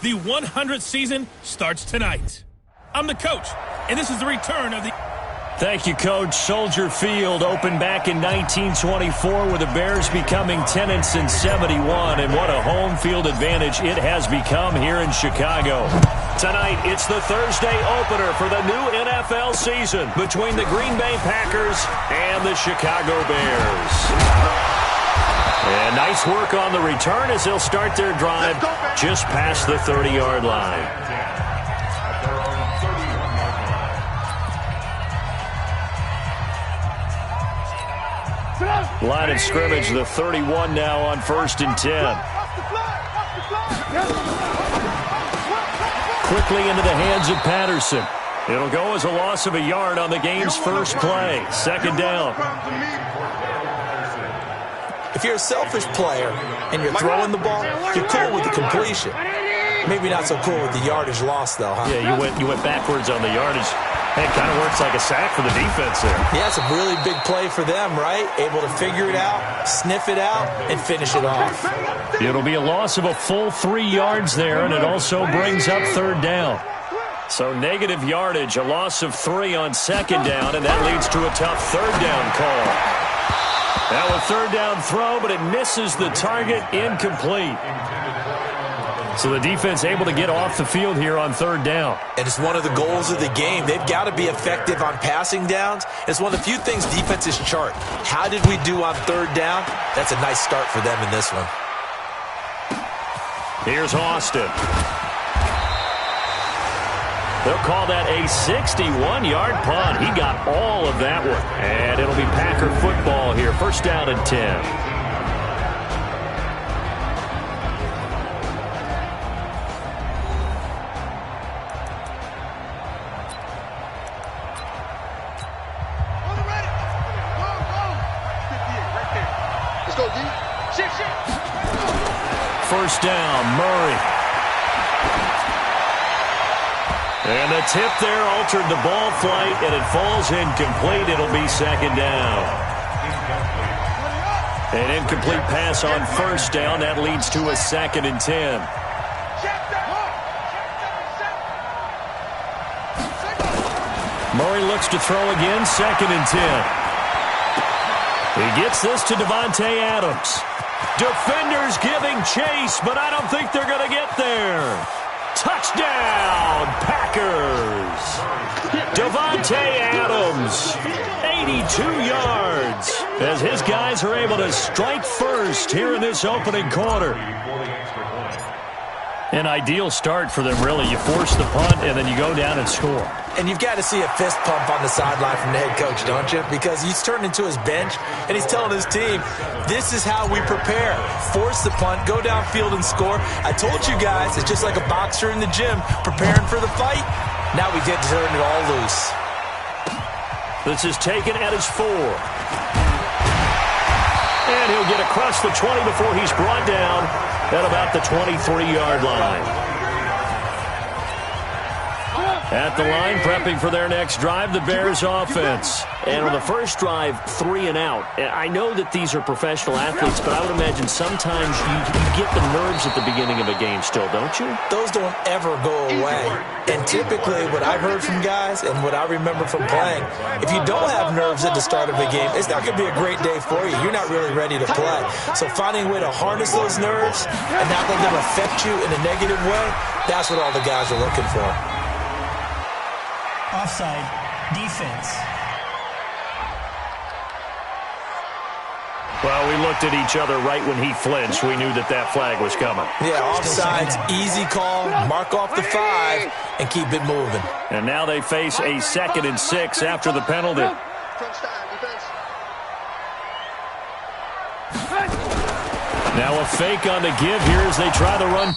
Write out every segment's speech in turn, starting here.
The 100th season starts tonight. I'm the coach, and this is the return of the... Thank you, Coach. Soldier Field opened back in 1924 with the Bears becoming tenants in 71, and what a home field advantage it has become here in Chicago. Tonight, it's the Thursday opener for the new NFL season between the Green Bay Packers and the Chicago Bears. And nice work on the return as they'll start their drive just past the 30-yard line. Line of scrimmage, the 31 now on 1st and 10. Quickly into the hands of Patterson. It'll go as a loss of a yard on the game's first play. 2nd down. If you're a selfish player and you're throwing the ball, you're cool with the completion. Maybe not so cool with the yardage loss, though, huh? Yeah, you went backwards on the yardage. Hey, it kind of works like a sack for the defense there. Yeah, it's a really big play for them, right? Able to figure it out, sniff it out, and finish it off. It'll be a loss of a full 3 yards there, and it also brings up 3rd down. So negative yardage, a loss of 3 on 2nd down, and that leads to a tough 3rd down call. Now a 3rd down throw, but it misses the target, incomplete. So the defense able to get off the field here on 3rd down. And it's one of the goals of the game. They've got to be effective on passing downs. It's one of the few things defenses chart. How did we do on 3rd down? That's a nice start for them in this one. Here's Austin. They'll call that a 61-yard punt. He got all of that one. And it'll be Packer football here. 1st down and 10. First down, Murray. And the tip there altered the ball flight, and it falls incomplete. It'll be 2nd down. An incomplete pass on 1st down. That leads to a 2nd and 10. Murray looks to throw again, 2nd and 10. He gets this to Davante Adams. Defenders giving chase, but I don't think they're going to get there. Touchdown, Packers. Davante Adams, 82 yards, as his guys are able to strike first here in this opening quarter. An ideal start for them, really. You force the punt, and then you go down and score. And you've got to see a fist pump on the sideline from the head coach, don't you? Because he's turned into his bench, and he's telling his team, this is how we prepare. Force the punt, go downfield and score. I told you guys, it's just like a boxer in the gym preparing for the fight. Now we get to turn it all loose. This is taken at his 4. And he'll get across the 20 before he's brought down at about the 23-yard line. At the line, prepping for their next drive, the Bears offense. And on the first drive, 3 and out. I know that these are professional athletes, but I would imagine sometimes you get the nerves at the beginning of a game still, don't you? Those don't ever go away. And typically, what I've heard from guys and what I remember from playing, if you don't have nerves at the start of a game, it's not going to be a great day for you. You're not really ready to play. So finding a way to harness those nerves and not let them affect you in a negative way, that's what all the guys are looking for. Offside, defense. Well, we looked at each other right when he flinched. We knew that that flag was coming. Yeah, offsides, easy call, mark off the 5, and keep it moving. And now they face a 2nd and 6 after the penalty. Now a fake on the give here as they try to run.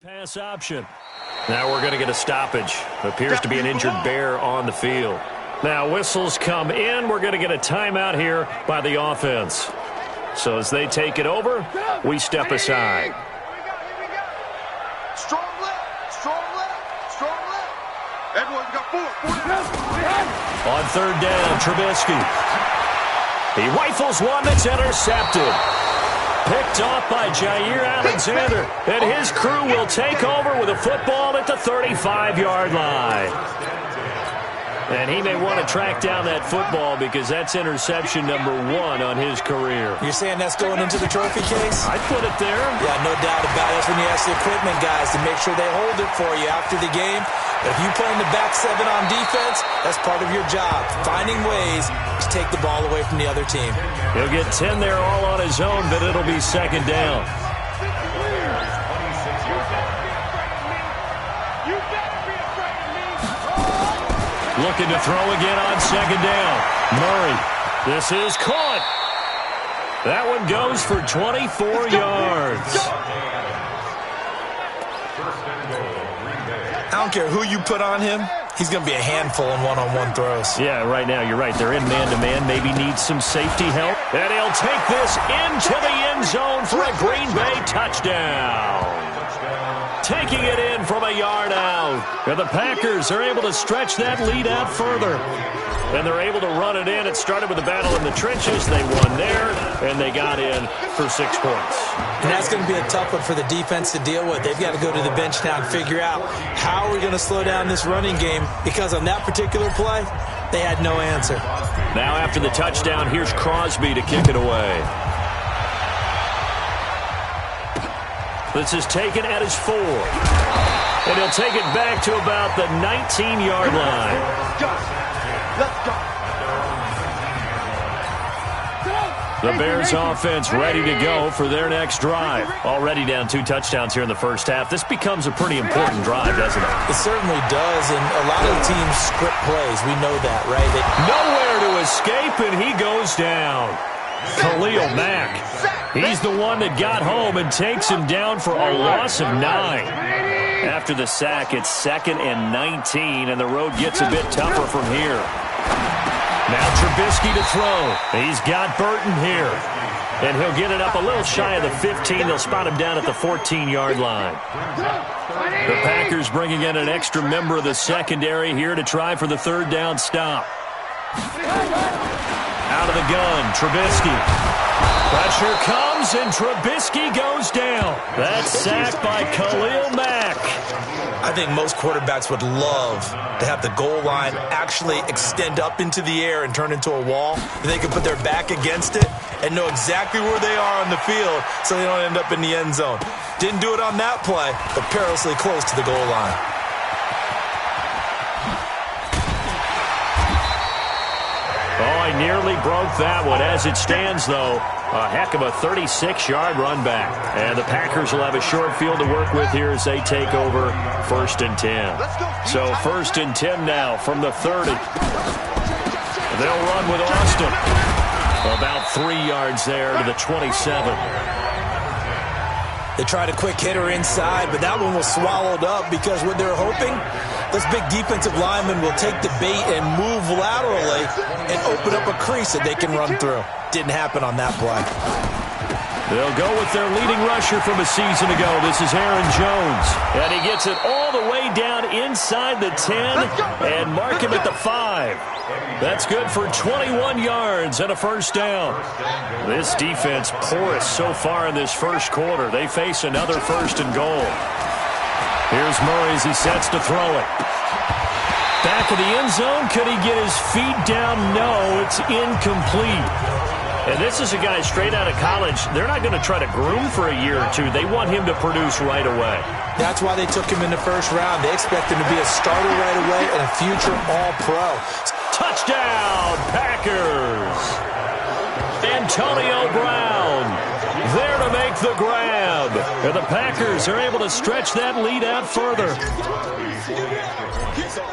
Pass option. Now we're going to get a stoppage. Appears to be an injured bear on the field. Now whistles come in. We're going to get a timeout here by the offense. So as they take it over, we step aside. Strong left, strong left, strong left. Everyone's got four. On third down, Trubisky. He rifles one that's intercepted. Picked off by Jair Alexander. And his crew will take over with a football at the 35-yard line. And he may want to track down that football because that's interception number 1 on his career. You're saying that's going into the trophy case? I'd put it there. Yeah, no doubt about it. That's when you ask the equipment guys to make sure they hold it for you after the game. But if you play in the back 7 on defense, that's part of your job, finding ways to take the ball away from the other team. He'll get 10 there all on his own, but it'll be second down. Looking to throw again on second down. Murray. This is caught. That one goes for 24 yards. I don't care who you put on him. He's going to be a handful in one-on-one throws. Yeah, right now, you're right. They're in man-to-man. Maybe needs some safety help. And he'll take this into the end zone for a Green Bay touchdown. Taking it in from a yard out. And the Packers are able to stretch that lead out further. And they're able to run it in. It started with a battle in the trenches. They won there, and they got in for 6 points. And that's going to be a tough one for the defense to deal with. They've got to go to the bench now and figure out how are we going to slow down this running game, because on that particular play, they had no answer. Now after the touchdown, here's Crosby to kick it away. This is taken at his 4. And he'll take it back to about the 19-yard line. Let's go. The Bears offense ready to go for their next drive. Already down 2 touchdowns here in the first half. This becomes a pretty important drive, doesn't it? It certainly does, and a lot of teams script plays. We know that, right? Nowhere to escape, and he goes down. Khalil Mack. He's the one that got home and takes him down for a loss of 9. After the sack, it's 2nd and 19, and the road gets a bit tougher from here. Now Trubisky to throw. He's got Burton here. And he'll get it up a little shy of the 15. They'll spot him down at the 14-yard line. The Packers bringing in an extra member of the secondary here to try for the 3rd down stop. Out of the gun, Trubisky. Pressure comes, and Trubisky goes down. That's sacked by Khalil Mack. I think most quarterbacks would love to have the goal line actually extend up into the air and turn into a wall. They can put their back against it and know exactly where they are on the field so they don't end up in the end zone. Didn't do it on that play, but perilously close to the goal line. Oh, I nearly broke that one. As it stands, though, a heck of a 36-yard run back. And the Packers will have a short field to work with here as they take over 1st and 10. So 1st and 10 now from the 30. They'll run with Austin. About 3 yards there to the 27. They tried a quick hitter inside, but that one was swallowed up because what they're hoping, this big defensive lineman will take the bait and move laterally and open up a crease that they can run through. Didn't happen on that play. They'll go with their leading rusher from a season ago. This is Aaron Jones. And he gets it all the way down inside the 10 and mark him at the 5. That's good for 21 yards and a 1st down. This defense porous so far in this first quarter. They face another 1st and goal. Here's Murray as he sets to throw it. Back of the end zone. Could he get his feet down? No, it's incomplete. And this is a guy straight out of college. They're not going to try to groom for a year or 2. They want him to produce right away. That's why they took him in the 1st round. They expect him to be a starter right away and a future All-Pro. Touchdown, Packers! Antonio Brown there to make the grab. And the Packers are able to stretch that lead out further.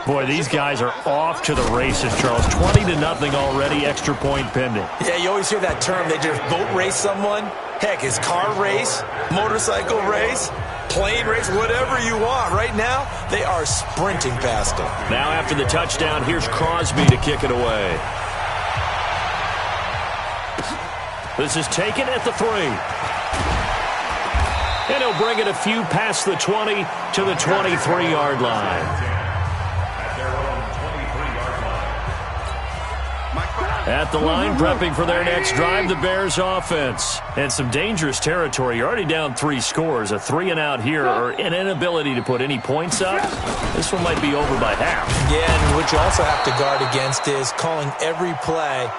Boy, these guys are off to the races, Charles. 20-0 already, extra point pending. Yeah, you always hear that term. They just boat race someone. Heck, it's car race, motorcycle race. plane race, whatever you want. Right now, they are sprinting past him. Now after the touchdown, here's Crosby to kick it away. This is taken at the 3. And he'll bring it a few past the 20 to the 23-yard line. At the line, prepping for their next drive, the Bears offense. And some dangerous territory. You're already down 3 scores. A 3-and-out here, or an inability to put any points up. This one might be over by half. Yeah, and what you also have to guard against is calling every play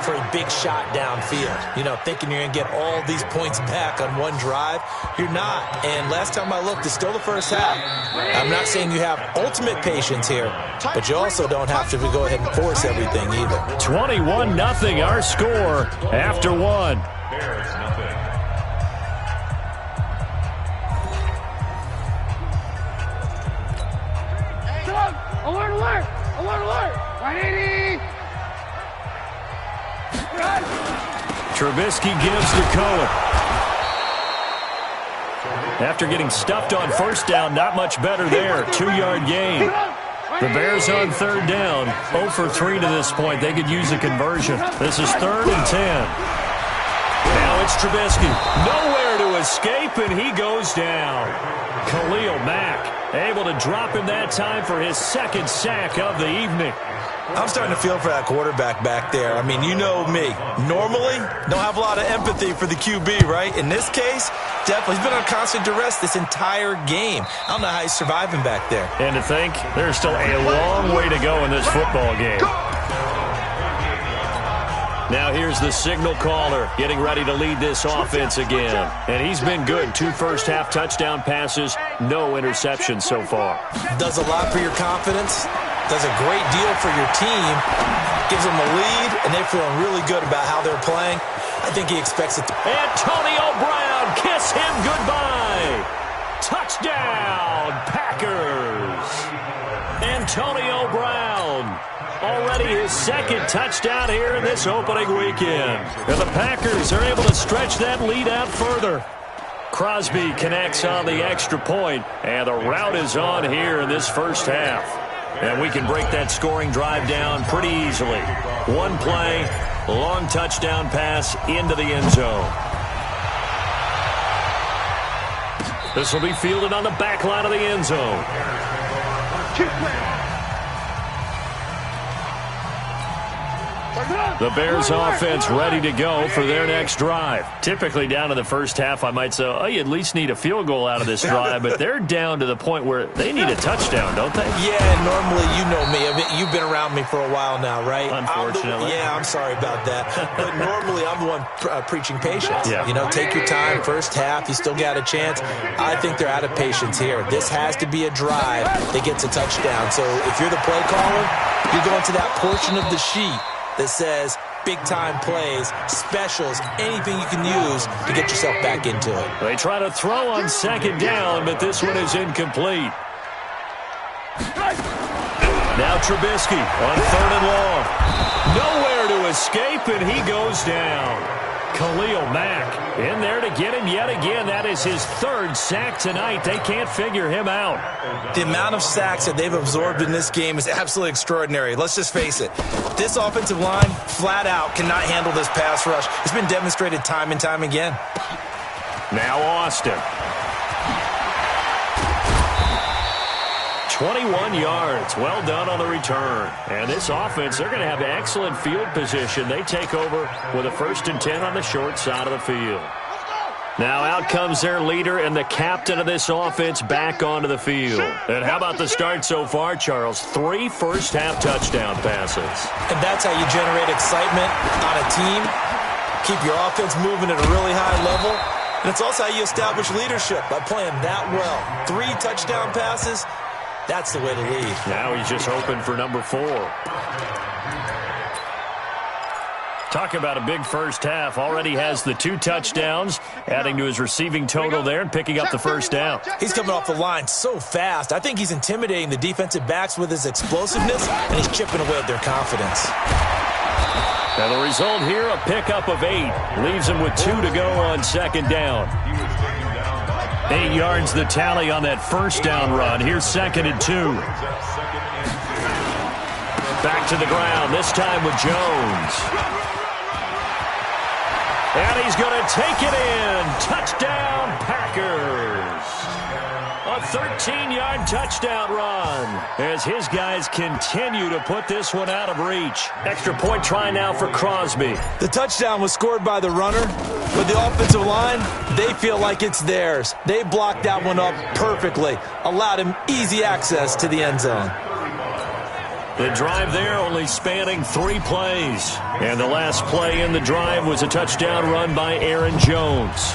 for a big shot downfield. You know, thinking you're going to get all these points back on one drive. You're not. And last time I looked, it's still the first half. I'm not saying you have ultimate patience here, but you also don't have to go ahead and force everything either. 21-0 our score after 1. Alert, alert! Alert, alert! 180! Trubisky gives to Cohen. After getting stuffed on first down, not much better there. 2-yard gain. The Bears on third down. 0 for 3 to this point. They could use a conversion. This is 3rd and 10. Now it's Trubisky. Nowhere to escape, and he goes down. Khalil Mack able to drop him that time for his 2nd sack of the evening. I'm starting to feel for that quarterback back there. I mean, you know me. Normally, don't have a lot of empathy for the QB, right? In this case, definitely. He's been on constant duress this entire game. I don't know how he's surviving back there. And to think, there's still a long way to go in this football game. Now here's the signal caller getting ready to lead this offense again. And he's been good. 2 first-half touchdown passes, no interceptions so far. Does a lot for your confidence. Does a great deal for your team. Gives them a lead, and they're feeling really good about how they're playing. I think he expects it. Antonio Brown, kiss him goodbye. Touchdown, Packers. Antonio Brown. Already his 2nd touchdown here in this opening weekend. And the Packers are able to stretch that lead out further. Crosby connects on the extra point, and the rout is on here in this first half. And we can break that scoring drive down pretty easily. 1 play, long touchdown pass into the end zone. This will be fielded on the back line of the end zone. The Bears offense ready to go for their next drive. Typically down in the first half, I might say, oh, you at least need a field goal out of this drive, but they're down to the point where they need a touchdown, don't they? Yeah, normally, you know me. I mean, you've been around me for a while now, right? Unfortunately. I'm sorry about that. But normally, I'm the one preaching patience. Yeah. You know, take your time. First half, you still got a chance. I think they're out of patience here. This has to be a drive that gets a touchdown. So if you're the play caller, you're going to that portion of the sheet that says big-time plays, specials, anything you can use to get yourself back into it. They try to throw on 2nd down, but this one is incomplete. Now Trubisky on 3rd and long. Nowhere to escape, and he goes down. Khalil Mack in there to get him yet again. That is his 3rd sack tonight. They can't figure him out. The amount of sacks that they've absorbed in this game is absolutely extraordinary. Let's just face it. This offensive line, flat out, cannot handle this pass rush. It's been demonstrated time and time again. Now Austin. 21 yards. Well done on the return. And this offense, they're going to have excellent field position. They take over with a 1st and 10 on the short side of the field. Now out comes their leader and the captain of this offense back onto the field. And how about the start so far, Charles? 3 first-half touchdown passes. And that's how you generate excitement on a team. Keep your offense moving at a really high level. And it's also how you establish leadership by playing that well. 3 touchdown passes. That's the way to lead. Now he's just hoping for number 4. Talk about a big first half. Already has the 2 touchdowns, adding to his receiving total there and picking up the first down. He's coming off the line so fast. I think he's intimidating the defensive backs with his explosiveness, and he's chipping away at their confidence. And the result here, a pickup of 8. Leaves him with 2 to go on 2nd down. 8 yards the tally on that first down run. Here's 2nd and 2. Back to the ground, this time with Jones. And he's going to take it in. Touchdown, Packers. A 13-yard touchdown run as his guys continue to put this one out of reach. Extra point try now for Crosby. The touchdown was scored by the runner, but the offensive line, they feel like it's theirs. They blocked that one up perfectly, allowed him easy access to the end zone. The drive there only spanning 3 plays. And the last play in the drive was a touchdown run by Aaron Jones.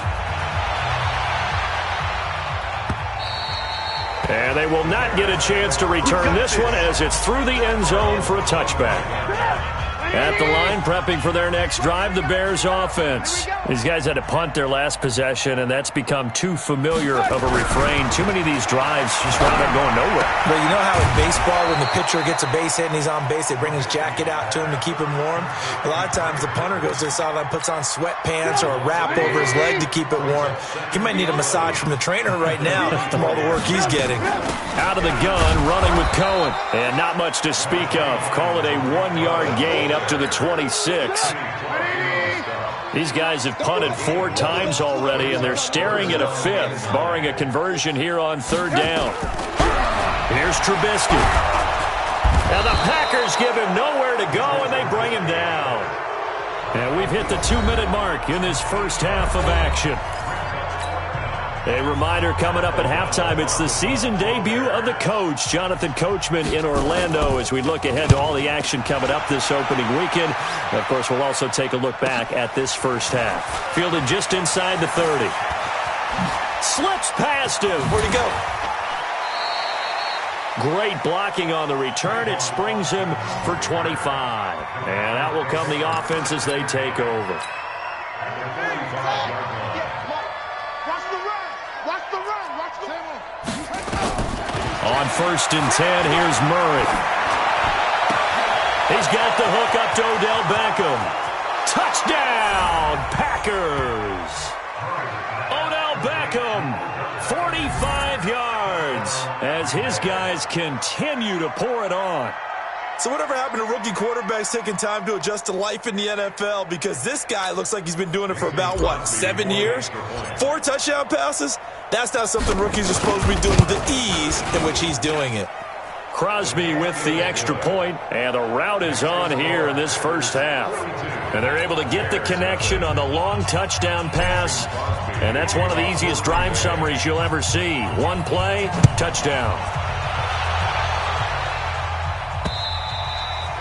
And they will not get a chance to return this one as it's through the end zone for a touchback. At the line, prepping for their next drive, the Bears offense. These guys had to punt their last possession, and that's become too familiar of a refrain. Too many of these drives just wound up going nowhere. But you know how in baseball, when the pitcher gets a base hit and he's on base, they bring his jacket out to him to keep him warm? A lot of times the punter goes to the sideline, puts on sweatpants or a wrap over his leg to keep it warm. He might need a massage from the trainer right now from all the work he's getting. Out of the gun, running with Cohen. And not much to speak of. Call it a 1-yard gain up to the 26. These guys have punted 4 times already, and they're staring at a 5th, barring a conversion here on 3rd down. Here's Trubisky. And the Packers give him nowhere to go, and they bring him down. And we've hit the 2-minute mark in this first half of action. A reminder coming up at halftime, it's the season debut of the coach, Jonathan Coachman in Orlando, as we look ahead to all the action coming up this opening weekend. And of course, we'll also take a look back at this first half. Fielded just inside the 30. Slips past him. Where'd he go? Great blocking on the return. It springs him for 25. And that will come the offense as they take over. On 1st and 10, here's Murray. He's got the hook up to Odell Beckham. Touchdown, Packers. Odell Beckham, 45 yards, as his guys continue to pour it on. So whatever happened to rookie quarterbacks taking time to adjust to life in the NFL? Because this guy looks like he's been doing it for about, 7 years? 4 touchdown passes? That's not something rookies are supposed to be doing with the ease in which he's doing it. Crosby with the extra point, and the route is on here in this first half. And they're able to get the connection on the long touchdown pass, and that's one of the easiest drive summaries you'll ever see. 1 play, touchdown.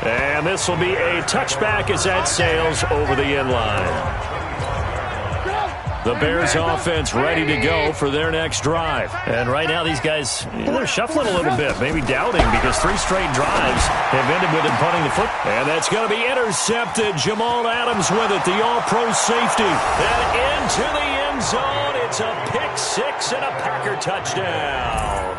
And this will be a touchback as that sails over the end line. The Bears offense ready to go for their next drive. And right now these guys, they're shuffling a little bit, maybe doubting, because 3 straight drives have ended with them punting the foot. And that's going to be intercepted. Jamal Adams with it, the all-pro safety. And into the end zone. It's a pick-6 and a Packer touchdown.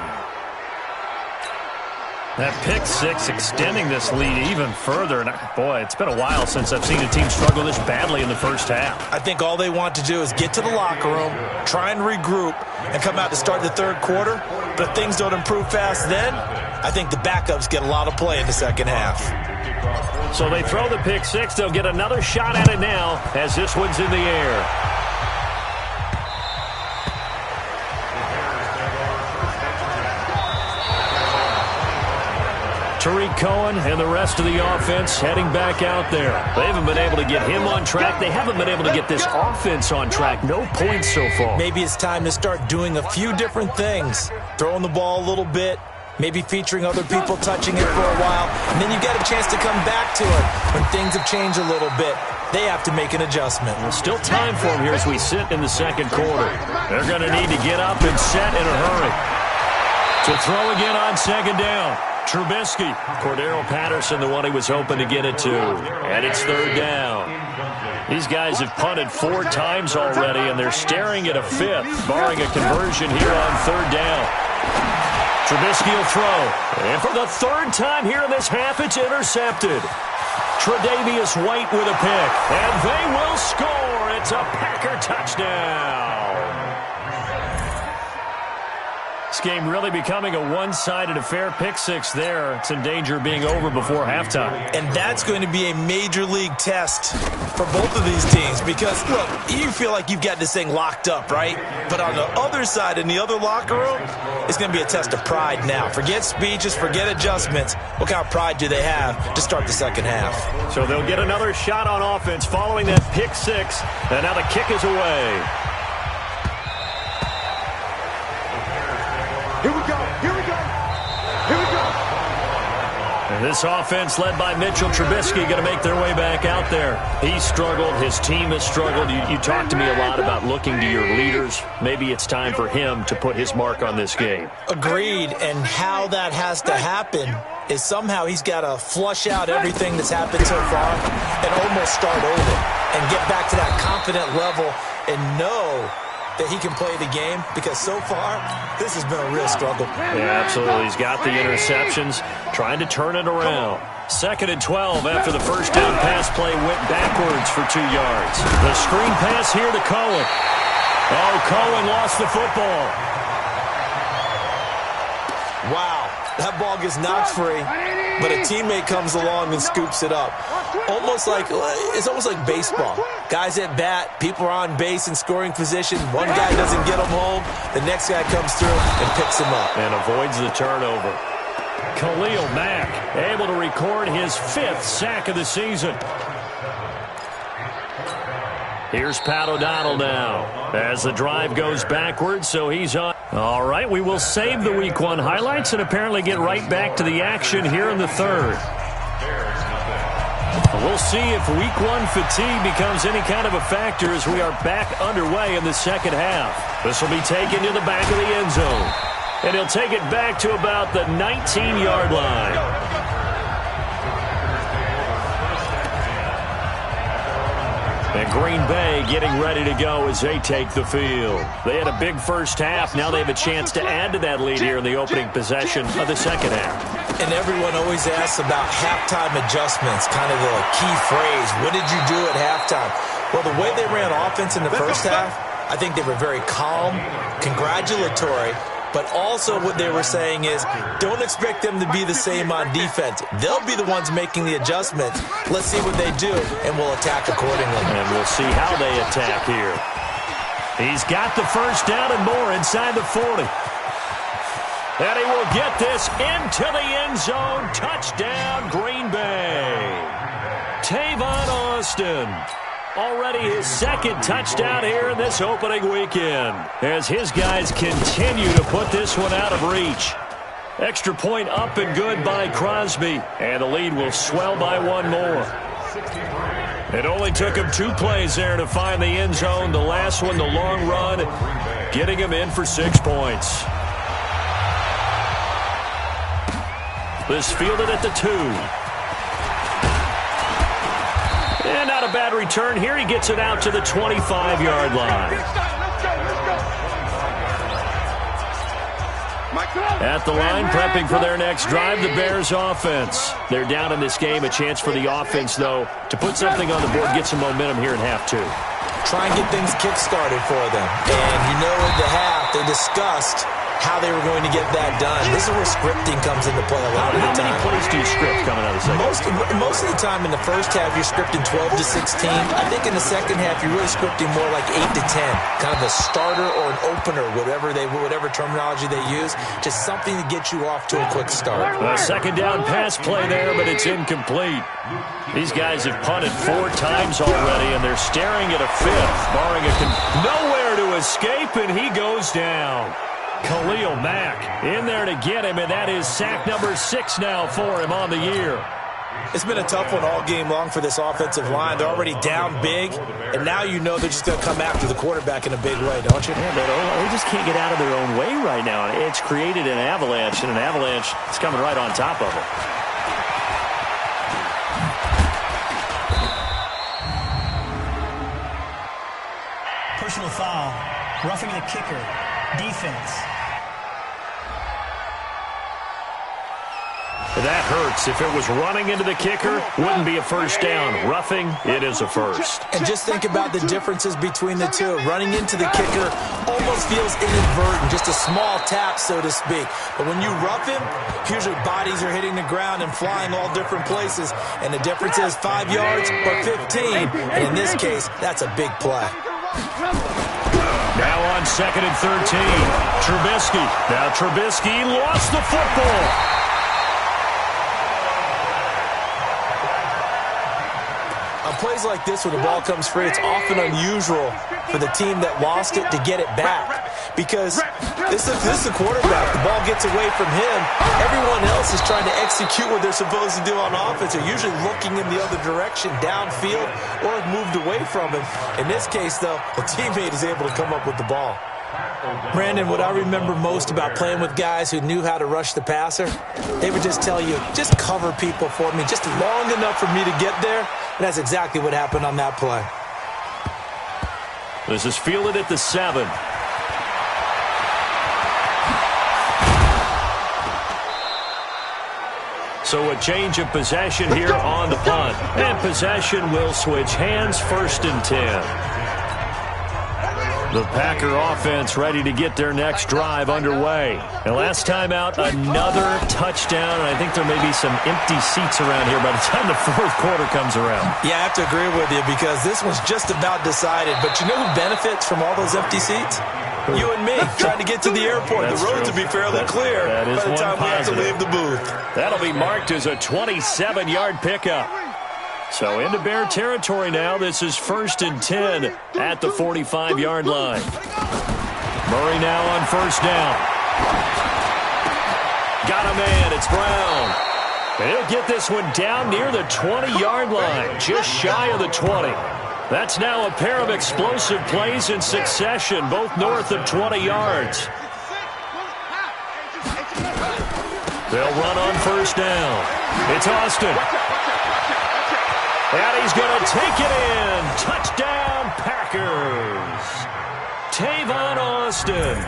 That pick-6 extending this lead even further. And boy, it's been a while since I've seen a team struggle this badly in the first half. I think all they want to do is get to the locker room, try and regroup, and come out to start the 3rd quarter. But if things don't improve fast then, I think the backups get a lot of play in the second half. So they throw the pick-6. They'll get another shot at it now as this one's in the air. Tariq Cohen and the rest of the offense heading back out there. They haven't been able to get him on track. They haven't been able to get this offense on track. No points so far. Maybe it's time to start doing a few different things. Throwing the ball a little bit, maybe featuring other people touching it for a while, and then you get a chance to come back to it when things have changed a little bit. They have to make an adjustment. Well, still time for them here as we sit in the 2nd quarter. They're going to need to get up and set in a hurry. To throw again on 2nd down. Trubisky. Cordero Patterson, the one he was hoping to get it to. And it's 3rd down. These guys have punted 4 times already, and they're staring at a 5th, barring a conversion here on 3rd down. Trubisky will throw. And for the 3rd time here in this half, it's intercepted. Tre'Davious White with a pick. And they will score. It's a Packer touchdown. This game really becoming a one-sided affair. Pick six there. It's in danger of being over before halftime. And that's going to be a major league test for both of these teams because, look, you feel like you've got this thing locked up, right? But on the other side, in the other locker room, it's going to be a test of pride now. Forget speeches, forget adjustments. What kind of pride do they have to start the second half? So they'll get another shot on offense following that pick six. And now the kick is away. Here we go. Here we go. Here we go. And this offense led by Mitchell Trubisky going to make their way back out there. He struggled. His team has struggled. You talked to me a lot about looking to your leaders. Maybe it's time for him to put his mark on this game. Agreed. And how that has to happen is somehow he's got to flush out everything that's happened so far and almost start over and get back to that confident level and know that he can play the game, because so far, this has been a real struggle. Yeah, absolutely. He's got the interceptions, trying to turn it around. 2nd and 12 after the first down pass play went backwards for 2 yards. The screen pass here to Cohen. Oh, Cohen lost the football. Wow, that ball gets knocked free, but a teammate comes along and scoops it up. It's almost like baseball. Guys at bat, people are on base in scoring position. One guy doesn't get them home. The next guy comes through and picks him up. And avoids the turnover. Khalil Mack able to record his 5th sack of the season. Here's Pat O'Donnell now as the drive goes backwards, so he's on. All right, we will save the Week 1 highlights and apparently get right back to the action here in the 3rd. We'll see if Week 1 fatigue becomes any kind of a factor as we are back underway in the second half. This will be taken to the back of the end zone. And he'll take it back to about the 19-yard line. And Green Bay getting ready to go as they take the field. They had a big first half. Now they have a chance to add to that lead here in the opening possession of the second half. And everyone always asks about halftime adjustments, kind of the key phrase. What did you do at halftime? Well, the way they ran offense in the first half, I think they were very calm, congratulatory, but also what they were saying is don't expect them to be the same on defense. They'll be the ones making the adjustments. Let's see what they do, and we'll attack accordingly. And we'll see how they attack here. He's got the first down and more inside the 40. And he will get this into the end zone. Touchdown, Green Bay. Tavon Austin. Already his 2nd touchdown here in this opening weekend as his guys continue to put this one out of reach. Extra point up and good by Crosby, and the lead will swell by 1 more. It only took him 2 plays there to find the end zone. The last one, the long run, getting him in for 6 points. This fielded at the 2. And not a bad return here. He gets it out to the 25-yard line. At the line, prepping for their next drive, the Bears offense. They're down in this game. A chance for the offense, though, to put something on the board, get some momentum here in half 2. Try and get things kick-started for them. And you know at the half, they discussed how they were going to get that done. This is where scripting comes into play a lot of the time. How many plays do you script coming out of the second? Most of the time in the first half, you're scripting 12 to 16. I think in the second half, you're really scripting more like 8 to 10. Kind of a starter or an opener, whatever terminology they use. Just something to get you off to a quick start. A second down pass play there, but it's incomplete. These guys have punted 4 times already, and they're staring at a 5th, barring nowhere to escape, and he goes down. Khalil Mack in there to get him, and that is sack number 6 now for him on the year. It's been a tough one all game long for this offensive line. They're already down big, and now you know they're just going to come after the quarterback in a big way, don't you? Yeah, they just can't get out of their own way right now. It's created an avalanche, and an avalanche is coming right on top of them. Personal foul. Roughing the kicker. Defense. That hurts. If it was running into the kicker, wouldn't be a first down. Roughing, it is a first. And just think about the differences between the two. Running into the kicker almost feels inadvertent, just a small tap, so to speak. But when you rough him, usually bodies are hitting the ground and flying all different places. And the difference is 5 yards or 15. And in this case, that's a big play. Now on 2nd and 13. Trubisky. Now Trubisky lost the football. Plays like this when the ball comes free, it's often unusual for the team that lost it to get it back because this is the quarterback. The ball gets away from him. Everyone else is trying to execute what they're supposed to do on offense. They're usually looking in the other direction, downfield, or have moved away from him. In this case, though, a teammate is able to come up with the ball. Brandon, what I remember most about playing with guys who knew how to rush the passer, they would just tell you, just cover people for me, just long enough for me to get there. And that's exactly what happened on that play. This is fielded at the 7. So a change of possession here on the punt. And possession will switch hands, 1st and 10. The Packer offense ready to get their next drive underway. And last time out, another touchdown. And I think there may be some empty seats around here by the time the 4th quarter comes around. Yeah, I have to agree with you because this one's just about decided. But you know who benefits from all those empty seats? You and me, trying to get to the airport. That's the roads will be fairly clear by the time we have to leave the booth. That'll be marked as a 27-yard pickup. So into Bear territory now. This is 1st and 10 at the 45-yard line. Murray now on 1st down. Got a man. It's Brown. And he'll get this one down near the 20-yard line, just shy of the 20. That's now a pair of explosive plays in succession, both north of 20 yards. They'll run on 1st down. It's Austin. And he's going to take it in. Touchdown, Packers. Tavon Austin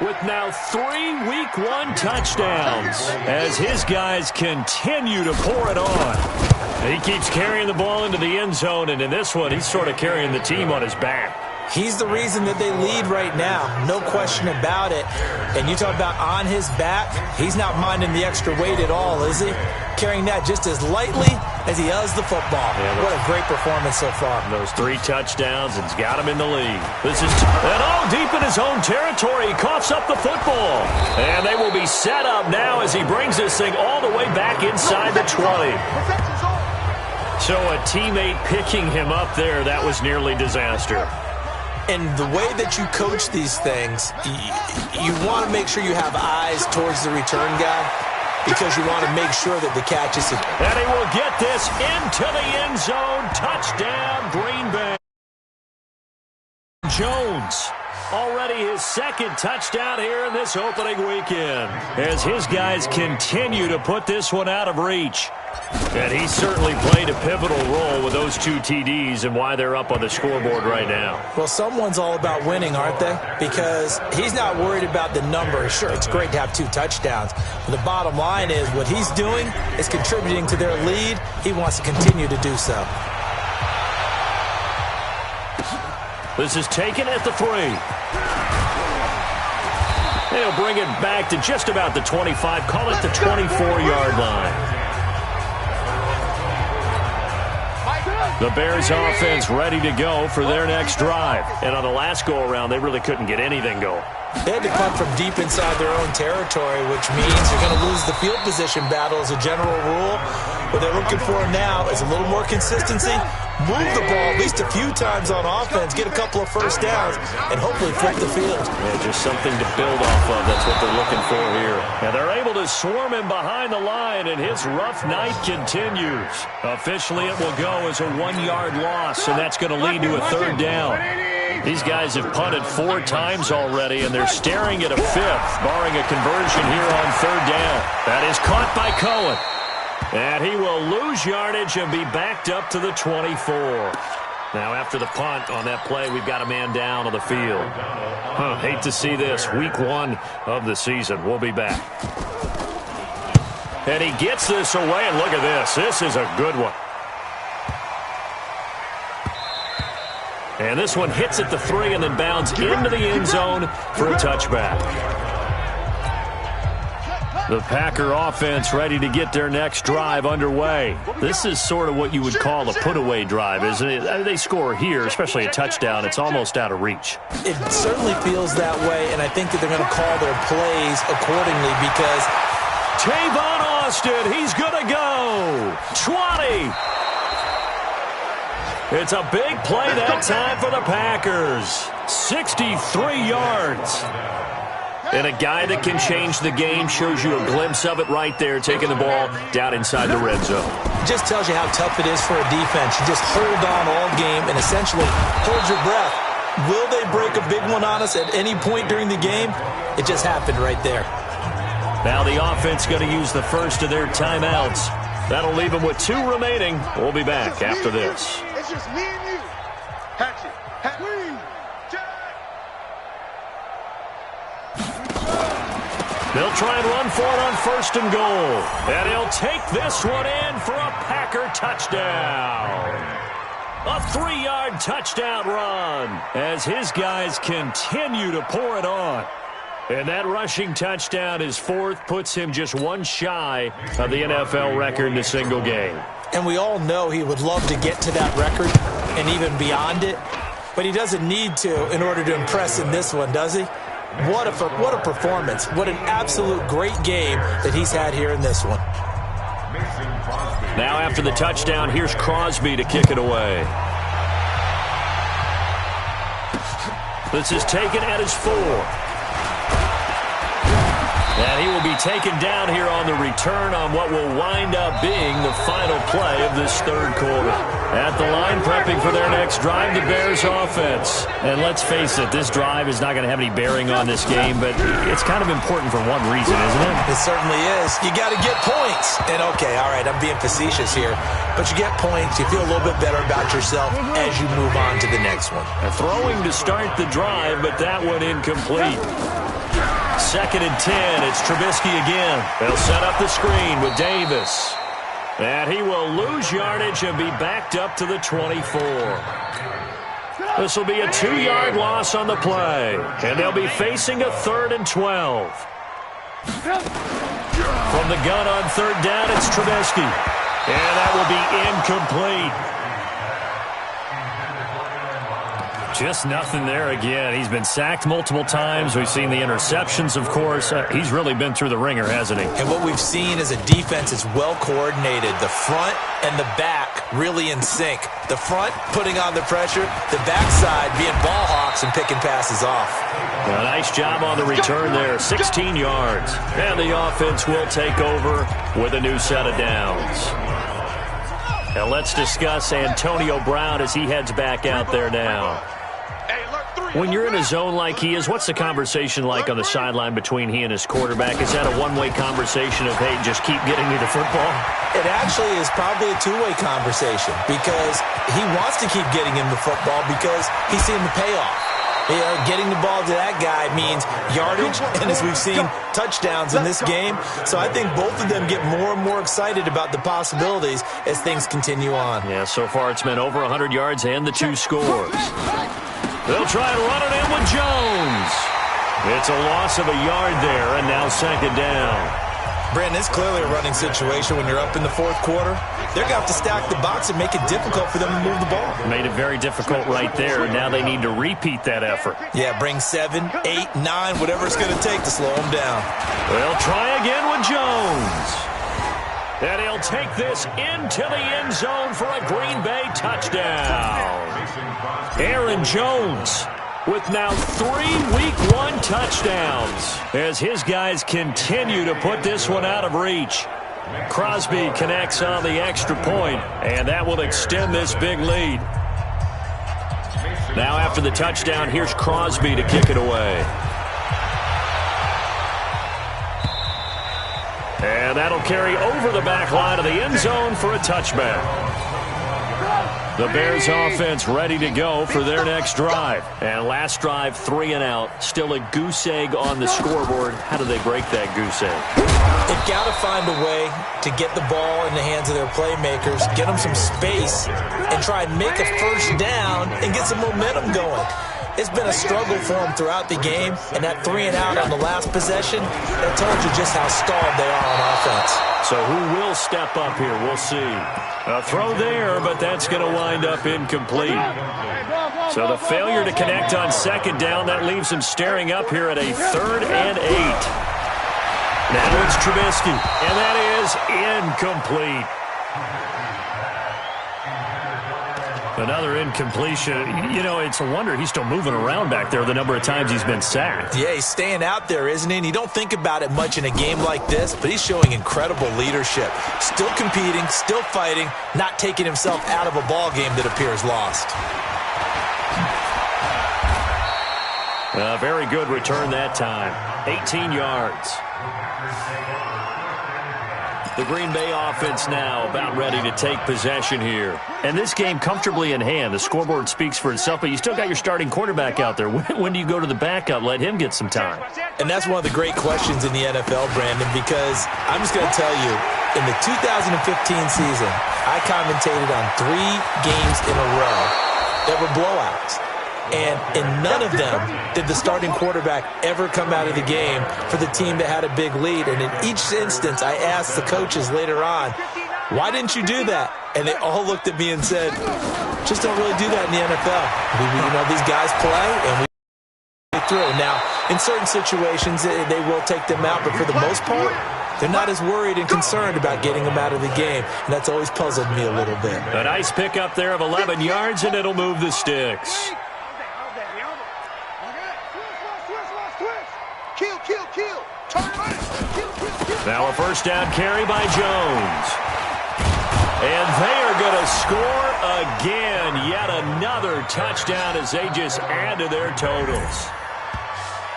with now 3 Week 1 touchdowns as his guys continue to pour it on. He keeps carrying the ball into the end zone, and in this one, he's sort of carrying the team on his back. He's the reason that they lead right now. No question about it. And you talk about on his back, he's not minding the extra weight at all, is he? Carrying that just as lightly as he does the football. Yeah, what a great performance so far. Those 3 touchdowns, it's got him in the lead. This is deep in his own territory. He coughs up the football. And they will be set up now as he brings this thing all the way back inside the 20. So a teammate picking him up there, that was nearly disaster. And the way that you coach these things, you want to make sure you have eyes towards the return guy because you want to make sure that the catch is... And he will get this into the end zone. Touchdown, Green Bay. Jones, already his 2nd touchdown here in this opening weekend as his guys continue to put this one out of reach. And he certainly played a pivotal role with those 2 TDs and why they're up on the scoreboard right now. Well, someone's all about winning, aren't they? Because he's not worried about the number. Sure, it's great to have 2 touchdowns. But the bottom line is what he's doing is contributing to their lead. He wants to continue to do so. This is taken at the 3. They'll bring it back to just about the 25. Call it the 24-yard line. The Bears offense ready to go for their next drive. And on the last go-around, they really couldn't get anything going. They had to punt from deep inside their own territory, which means you're going to lose the field position battle as a general rule. What they're looking for now is a little more consistency, move the ball at least a few times on offense, get a couple of first downs, and hopefully flip the field. Yeah, just something to build off of. That's what they're looking for here. And they're able to swarm him behind the line, and his rough night continues. Officially, it will go as a 1-yard loss, and that's going to lead to a 3rd down. These guys have punted 4 times already, and they're staring at a 5th, barring a conversion here on 3rd down. That is caught by Cohen. And he will lose yardage and be backed up to the 24. Now, after the punt on that play, we've got a man down on the field. Hate to see this. Week 1 of the season. We'll be back. And he gets this away, and look at this. This is a good one. And this one hits at the 3 and then bounds into the end zone for a touchback. The Packer offense ready to get their next drive underway. This is sort of what you would call a put-away drive, isn't it? They score here, especially a touchdown. It's almost out of reach. It certainly feels that way, and I think that they're going to call their plays accordingly because Tavon Austin, he's going to go. 20. It's a big play that time for the Packers. 63 yards. And a guy that can change the game shows you a glimpse of it right there, taking the ball down inside the red zone. Just tells you how tough it is for a defense. You just hold on all game and essentially hold your breath. Will they break a big one on us at any point during the game? It just happened right there. Now the offense going to use the first of their timeouts. That'll leave them with 2 remaining. We'll be back after this. It's just me and you. Hatchet. They'll try and run for it on 1st and goal. And he'll take this one in for a Packer touchdown. A 3-yard touchdown run as his guys continue to pour it on. And that rushing touchdown, his 4th, puts him just 1 shy of the NFL record in a single game. And we all know he would love to get to that record and even beyond it. But he doesn't need to in order to impress in this one, does he? What a performance. What an absolute great game that he's had here in this one. Now after the touchdown, here's Crosby to kick it away. This is taken at his 4. And he will be taken down here on the return on what will wind up being the final play of this 3rd quarter. At the line, prepping for their next drive, the Bears offense. And let's face it, this drive is not going to have any bearing on this game, but it's kind of important for one reason, isn't it? It certainly is. You got to get points. And okay, all right, I'm being facetious here, but you get points, you feel a little bit better about yourself as you move on to the next one. Throwing to start the drive, but that one incomplete. 2nd and 10. It's Trubisky again. They'll set up the screen with Davis. And he will lose yardage and be backed up to the 24. This will be a 2-yard loss on the play. And they'll be facing a 3rd and 12. From the gun on 3rd down, it's Trubisky. And that will be incomplete. Just nothing there again. He's been sacked multiple times. We've seen the interceptions, of course. He's really been through the ringer, hasn't he? And what we've seen is a defense is well coordinated. The front and the back really in sync. The front putting on the pressure, the backside being ball hawks and picking passes off. A nice job on the return there. 16 yards. And the offense will take over with a new set of downs. Now let's discuss Antonio Brown as he heads back out there now. When you're in a zone like he is, what's the conversation like on the sideline between he and his quarterback? Is that a one-way conversation of, hey, just keep getting me the football? It actually is probably a two-way conversation because he wants to keep getting him the football because he's seeing the payoff. You know, getting the ball to that guy means yardage, and as we've seen, touchdowns in this game. So I think both of them get more and more excited about the possibilities as things continue on. Yeah, so far it's been over 100 yards and the 2 scores. They'll try and run it in with Jones. It's a loss of a yard there, and now 2nd down. Brandon, it's clearly a running situation when you're up in the 4th quarter. They're going to have to stack the box and make it difficult for them to move the ball. Made it very difficult right there, and now they need to repeat that effort. Yeah, bring 7, 8, 9, whatever it's going to take to slow them down. They'll try again with Jones. And he'll take this into the end zone for a Green Bay touchdown. Aaron Jones with now 3 Week 1 touchdowns as his guys continue to put this one out of reach. Crosby connects on the extra point, and that will extend this big lead. Now after the touchdown, here's Crosby to kick it away. And that'll carry over the back line of the end zone for a touchback. The Bears offense ready to go for their next drive. And last drive, 3 and out. Still a goose egg on the scoreboard. How do they break that goose egg? They've got to find a way to get the ball in the hands of their playmakers, get them some space, and try and make a first down and get some momentum going. It's been a struggle for them throughout the game, and that 3 and out on the last possession, that told you just how stalled they are on offense. So who will step up here? We'll see. A throw there, but that's going to wind up incomplete. So the failure to connect on second down, that leaves him staring up here at a 3rd and 8. Now it's Trubisky, and that is incomplete. Another incompletion. You know, it's a wonder he's still moving around back there the number of times he's been sacked. Yeah, he's staying out there, isn't he? And you don't think about it much in a game like this, but he's showing incredible leadership. Still competing, still fighting, not taking himself out of a ball game that appears lost. A very good return that time. 18 yards. The Green Bay offense now about ready to take possession here. And this game comfortably in hand. The scoreboard speaks for itself, but you still got your starting quarterback out there. When do you go to the backup? Let him get some time. And that's one of the great questions in the NFL, Brandon, because I'm just going to tell you, in the 2015 season, I commentated on 3 games in a row that were blowouts. And in none of them did the starting quarterback ever come out of the game for the team that had a big lead. And in each instance, I asked the coaches later on, why didn't you do that? And they all looked at me and said, just don't really do that in the NFL. You know, these guys play, and we get through. Now, in certain situations, they will take them out, but for the most part, they're not as worried and concerned about getting them out of the game. And that's always puzzled me a little bit. A nice pickup there of 11 yards, and it'll move the sticks. Now a first down carry by Jones. And they are going to score again. Yet another touchdown as they just add to their totals.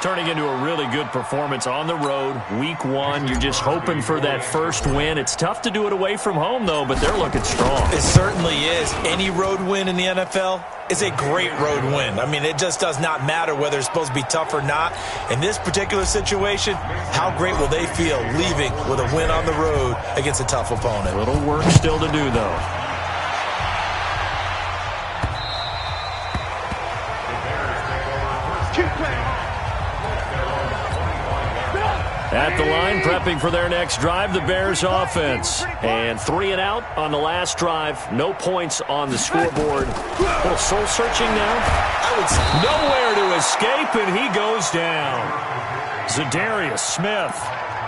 Turning into a really good performance on the road. Week 1, you're just hoping for that first win. It's tough to do it away from home, though, but they're looking strong. It certainly is. Any road win in the NFL is a great road win. I mean, it just does not matter whether it's supposed to be tough or not. In this particular situation, how great will they feel leaving with a win on the road against a tough opponent? A little work still to do, though. At the line, prepping for their next drive, the Bears offense. And 3 and out on the last drive. No points on the scoreboard. A little soul-searching now. Nowhere to escape, and he goes down. Zadarius Smith.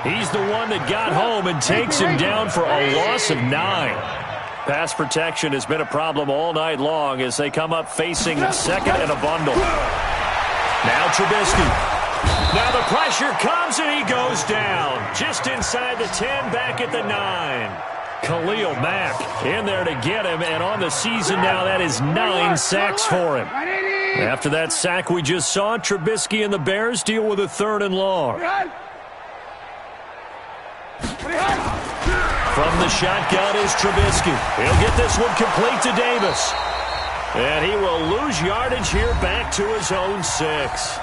He's the one that got home and takes him down for a loss of 9. Pass protection has been a problem all night long as they come up facing second and a bundle. Now Trubisky. Now the pressure comes, and he goes down. Just inside the 10, back at the 9. Khalil Mack in there to get him, and on the season now, that is 9 sacks for him. After that sack we just saw, Trubisky and the Bears deal with a 3rd and long. From the shotgun is Trubisky. He'll get this one complete to Davis. And he will lose yardage here back to his own 6.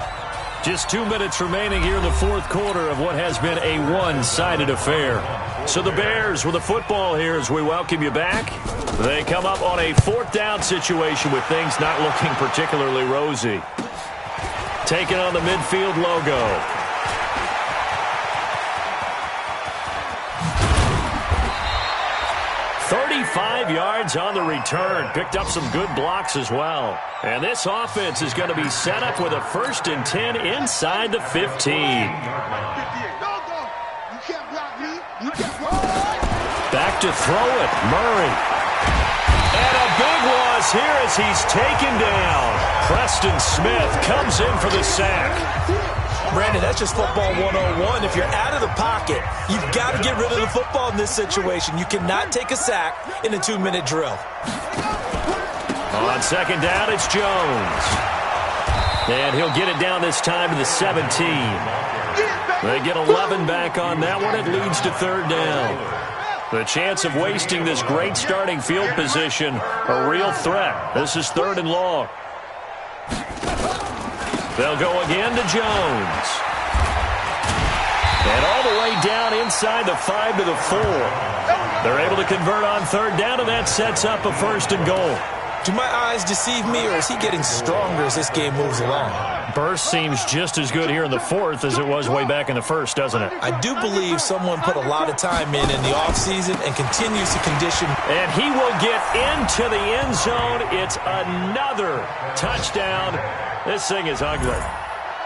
Just 2 minutes remaining here in the 4th quarter of what has been a one-sided affair. So the Bears with the football here as we welcome you back. They come up on a 4th down situation with things not looking particularly rosy. Taking on the midfield logo. Five yards on the return. Picked up some good blocks as well. And this offense is going to be set up with a 1st and 10 inside the 15. Back to throw it. Murray. And a big loss here as he's taken down. Preston Smith comes in for the sack. Brandon, that's just football 101. If you're out of the pocket, you've got to get rid of the football in this situation. You cannot take a sack in a 2-minute drill. On second down, it's Jones. And he'll get it down this time to the 17. They get 11 back on that one. It leads to 3rd down. The chance of wasting this great starting field position, a real threat. This is 3rd and long. They'll go again to Jones. And all the way down inside the 5 to the 4. They're able to convert on 3rd down, and that sets up a 1st and goal. Do my eyes deceive me, or is he getting stronger as this game moves along? Burst seems just as good here in the 4th as it was way back in the 1st, doesn't it? I do believe someone put a lot of time in the offseason and continues to condition. And he will get into the end zone. It's another touchdown. This thing is ugly.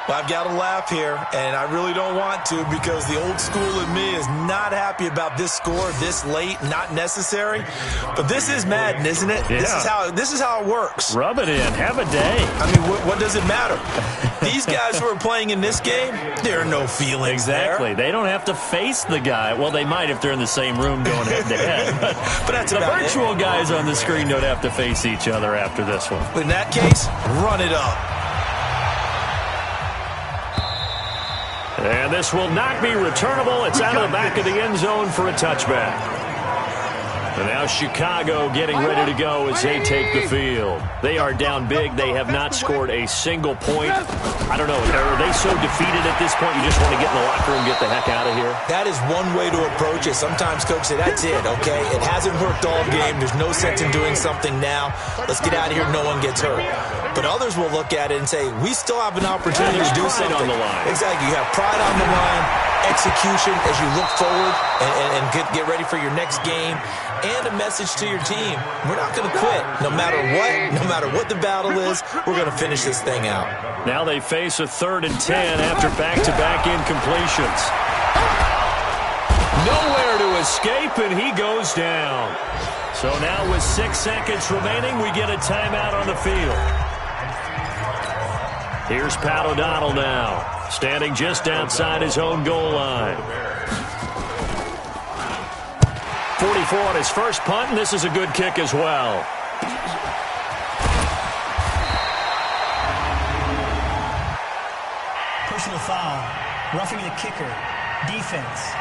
Well, I've got to laugh here, and I really don't want to because the old school in me is not happy about this score this late, not necessary. But this is Madden, isn't it? Yeah. This is how it works. Rub it in. Have a day. I mean, what does it matter? These guys who are playing in this game, there are no feelings exactly. there. They don't have to face the guy. Well, they might if they're in the same room going head-to-head. But that's the about virtual it. Guys on the screen don't have to face each other after this one. In that case, run it up. And this will not be returnable. It's out of the back of the end zone for a touchback. And now Chicago getting ready to go as they take the field. They are down big. They have not scored a single point. I don't know. Are they so defeated at this point you just want to get in the locker room, get the heck out of here? That is one way to approach it. Sometimes coach say, that's it, okay? It hasn't worked all game. There's no sense in doing something now. Let's get out of here. No one gets hurt. But others will look at it and say, we still have an opportunity to do something. On the line. Exactly. You have pride on the line, execution as you look forward and get ready for your next game, and a message to your team. We're not going to quit. No matter what the battle is, we're going to finish this thing out. Now they face a 3rd and 10 after back-to-back incompletions. Nowhere to escape, and he goes down. So now with 6 seconds remaining, we get a timeout on the field. Here's Pat O'Donnell now, standing just outside his own goal line. 44 on his first punt, and this is a good kick as well. Personal foul. Roughing the kicker. Defense.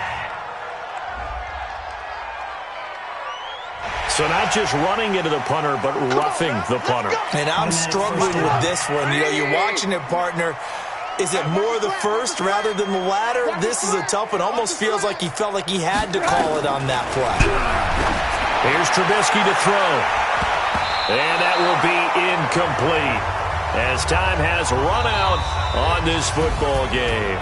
So not just running into the punter, but roughing the punter. And I'm struggling with this one. You know, you're watching it, partner. Is it more the first rather than the latter? This is a tough one. Almost feels like he felt like he had to call it on that play. Here's Trubisky to throw. And that will be incomplete as time has run out on this football game.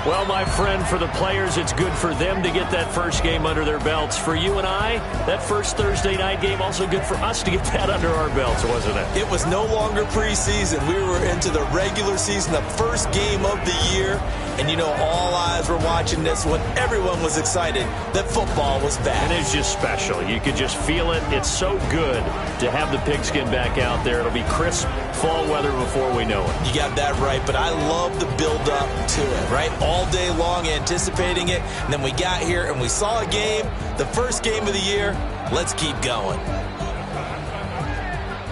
Well, my friend, for the players, it's good for them to get that first game under their belts. For you and I, that first Thursday night game, also good for us to get that under our belts, wasn't it? It was no longer preseason. We were into the regular season, the first game of the year. And, you know, all eyes were watching this when everyone was excited that football was back. And it's just special. You could just feel it. It's so good to have the pigskin back out there. It'll be crisp fall weather before we know it. You got that right, but I love the build-up to it, right? All day long anticipating it, and then we got here and we saw a game, the first game of the year. Let's keep going.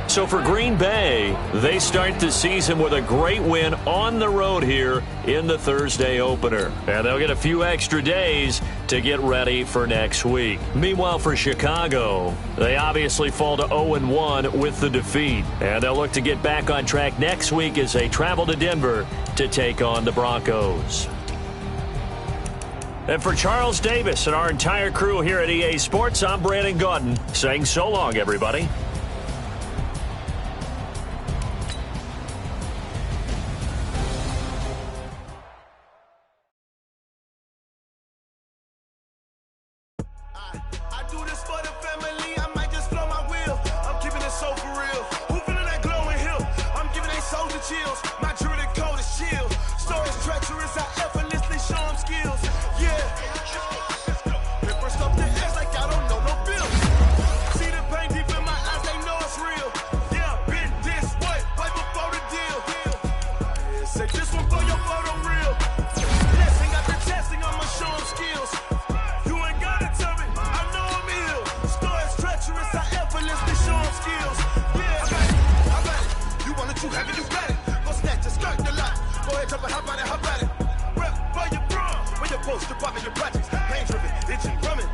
So for Green Bay, they start the season with a great win on the road here in the Thursday opener. And they'll get a few extra days to get ready for next week. Meanwhile, for Chicago, they obviously fall to 0-1 with the defeat. And they'll look to get back on track next week as they travel to Denver to take on the Broncos. And for Charles Davis and our entire crew here at EA Sports, I'm Brandon Gaudin saying so long, everybody. Poster popping your projects, pain driven, itching, drumming.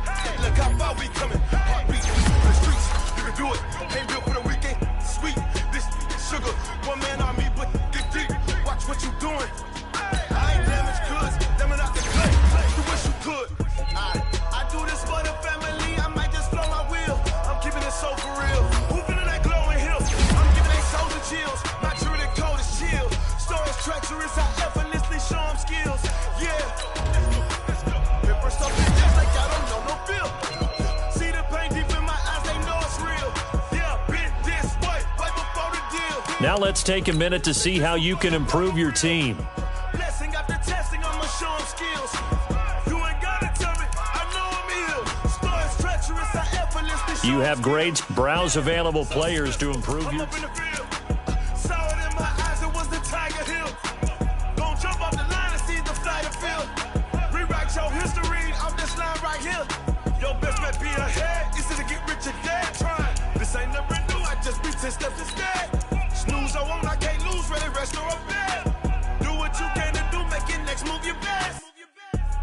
Now let's take a minute to see how you can improve your team. Blessing after testing, I'ma show 'em skills. You ain't gotta tell me, I know I'm ill. Stars treacherous, I effortlessly show. You have grades. Browse available players to improve your team. Saw it in my eyes, it was the Tiger Hill. Don't jump off the line and see the flight of field. Rewrite your history off this line right here. Your best bet be ahead, easy to get rich or dead. Trying, this ain't never new, I just be 10 steps instead. Snooze or won't, I can't lose, ready, rest or a bed. Do what you can to do, make your next move your best.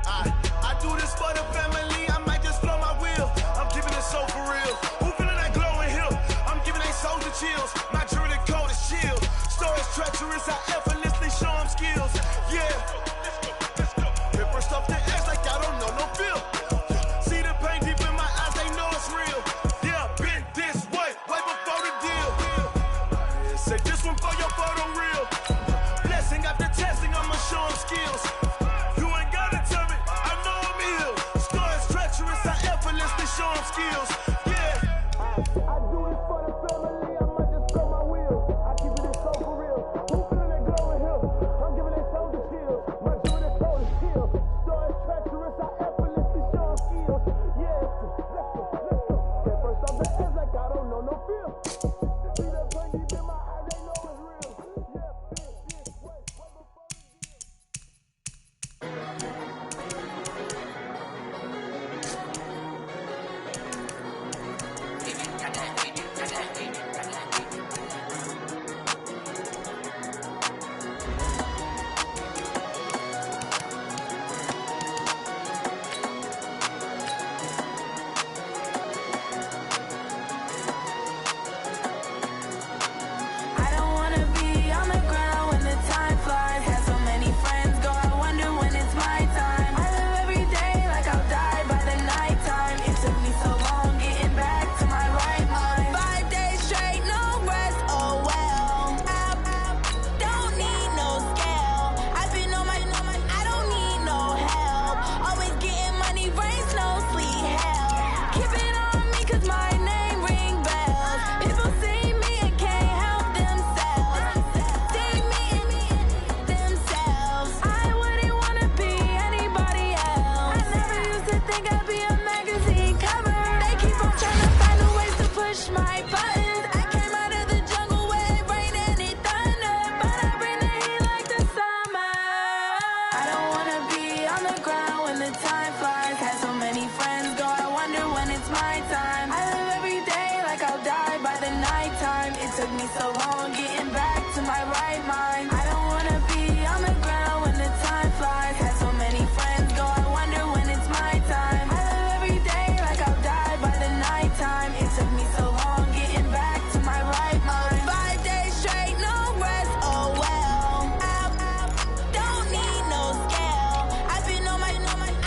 I do this for the family, I might just blow my wheel. I'm giving it so for real. Who feeling that glowing hill? I'm giving they soldier chills. My jewelry coat is shield. Stories treacherous, I effortlessly show 'em skills. Yeah. Hit first off the edge like I don't know no feel. See the pain deep in my eyes, they know it's real. Yeah, been this way before the deal. Say this one for your photo reel. Blessing after testing, I'ma show 'em skills. You ain't gotta tell me, I know I'm ill. Stories treacherous, I effortlessly show 'em skills. Yeah. I do this for the family, I might just blow my wheel. I keep it so for real. Who feeling that glowing hill? I'm giving they soldier chills. My jewelry coat is shield. Stories treacherous, I effortlessly show 'em skills. Yeah. Let's go. Hit first off the edge like I don't know no feel. See the pain deep in my eyes, they know it's real. Yeah, this way before the I don't wanna be on the ground when the time flies. Had so many friends go, I wonder when it's my time. I live every day like I'll die by the nighttime. It took me so long getting back to my right mind. 5 days straight, no rest, oh well. Don't need no scale. I've been on my, I don't need no help. Always getting money, rains, no sleet, hell. Keep it on me 'cause my name ring bells. People see me and can't help themselves. See me themselves. I wouldn't wanna be anybody else. I never used to think I'd be a magazine cover. They keep on trying to find a ways to push my buttons. I came out of the jungle where it rained and it thundered, but I bring the heat like the summer. I don't wanna be on the ground when the time flies. Had so many friends go, I wonder when it's my time. I live every day like I'll die by the nighttime. It took me so long getting back to my right mind. I don't wanna be on the ground when the time flies. Had so many friends go, I wonder when it's my time. I live every day like I'll die by the nighttime. It took me so long getting back to my right mind. 5 days straight, no rest, oh well. Don't need no scale. I've been on my,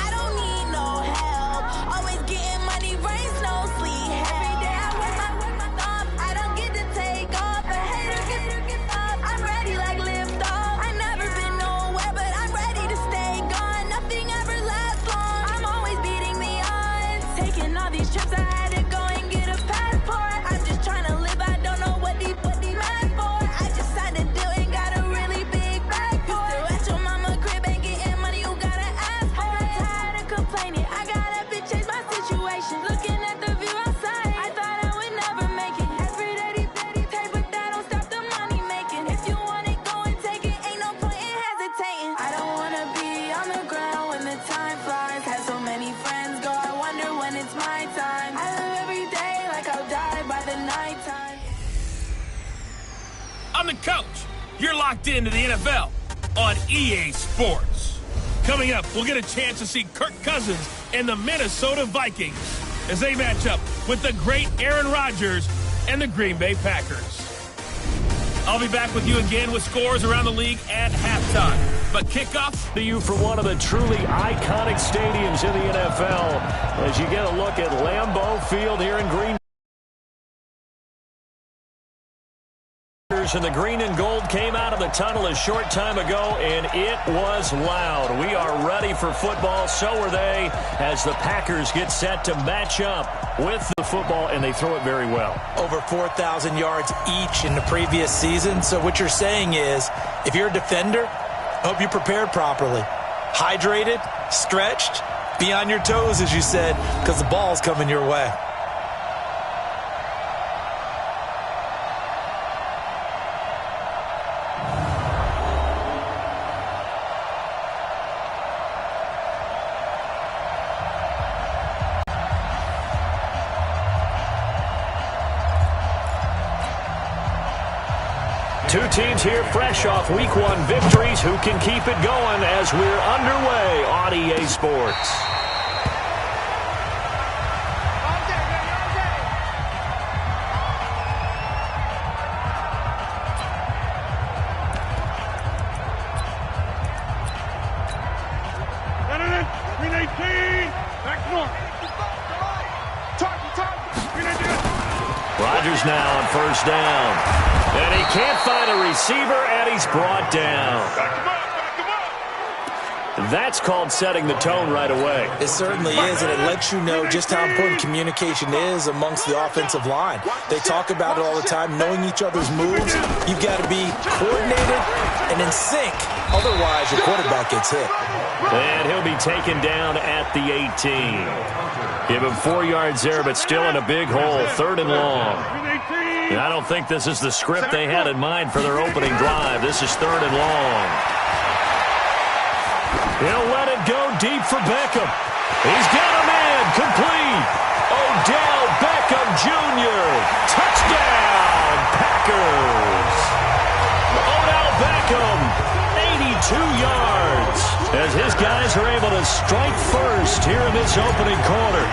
I don't need no help. Always getting money, rains, no sleet, hell. Every day I work my thumb, I don't get to take off. A hater get up, I'm ready like lift off. I never been nowhere, but I'm ready to stay gone. Nothing ever lasts long, I'm always beating the odds. Taking all these trips, I had to go and get a passport. I'm just trying to live, I don't know what these mad for. I just signed a deal and got a really big bag for it. Still at your mama crib, ain't getting money, you gotta ask for it. Tired of complaining, I gotta change my situation. Looking at the view outside, I thought I would never make it. Every day they pay, but that don't stop the money making. If you want it, go and take it, ain't no point in hesitating. I don't wanna be on the ground when the time flies. Had so many friends go, I wonder when it's my time. I live every day like I'll die by the nighttime. I'm the coach. You're locked into the NFL on EA Sports. Coming up, we'll get a chance to see Kirk Cousins and the Minnesota Vikings as they match up with the great Aaron Rodgers and the Green Bay Packers. I'll be back with you again with scores around the league at halftime. But kickoff To you for one of the truly iconic stadiums in the NFL as you get a look at Lambeau Field here in Green Bay. Packers in the green and gold came out of the tunnel a short time ago, and it was loud. We are ready for football. So are they, as the Packers get set to match up with the football, and they throw it very well. Over 4,000 yards each in the previous season. So what you're saying is, if you're a defender, I hope you prepared properly. Hydrated, stretched, be on your toes, as you said, because the ball's coming your way. Two teams here fresh off Week 1 victories who can keep it going as we're underway on EA Sports. Rodgers now on first down. And he can't find a receiver, and he's brought down. That's called setting the tone right away. It certainly is, and it lets you know just how important communication is amongst the offensive line. They talk about it all the time, knowing each other's moves. You've got to be coordinated and in sync. Otherwise, your quarterback gets hit. And he'll be taken down at the 18. Give him 4 yards there, but still in a big hole, 3rd and long. And I don't think this is the script they had in mind for their opening drive. This is 3rd and long. He'll let it go deep for Beckham. He's got a man, complete. Odell Beckham Jr. Touchdown, Packers. Odell Beckham, 82 yards. As his guys are able to strike first here in this opening quarter.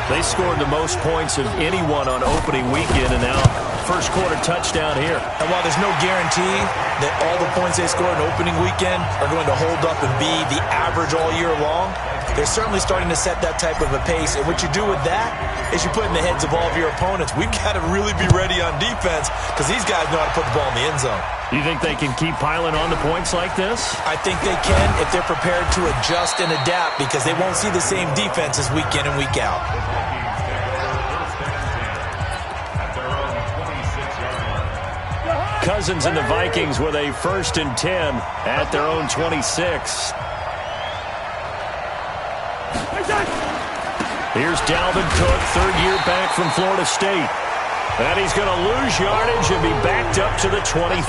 They scored the most points of anyone on opening weekend, and now first quarter touchdown here. And while there's no guarantee that all the points they score in opening weekend are going to hold up and be the average all year long, they're certainly starting to set that type of a pace. And what you do with that is you put in the heads of all of your opponents, we've got to really be ready on defense because these guys know how to put the ball in the end zone. Do you think they can keep piling on the points like this? I think they can if they're prepared to adjust and adapt because they won't see the same defenses week in and week out. Cousins and the Vikings with a 1st and 10 at their own 26. Here's Dalvin Cook, 3rd year back from Florida State. And he's going to lose yardage and be backed up to the 25.